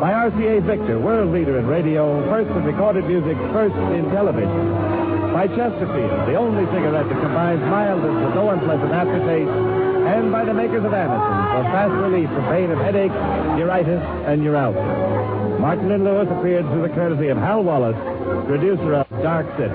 By RCA Victor, world leader in radio, first in recorded music, first in television. By Chesterfield, the only cigarette that combines mildness with no unpleasant aftertaste. And by the makers of Anacin for fast relief from pain of headaches, neuritis, and neuralgia. Martin and Lewis appeared through the courtesy of Hal Wallace, producer of Dark City.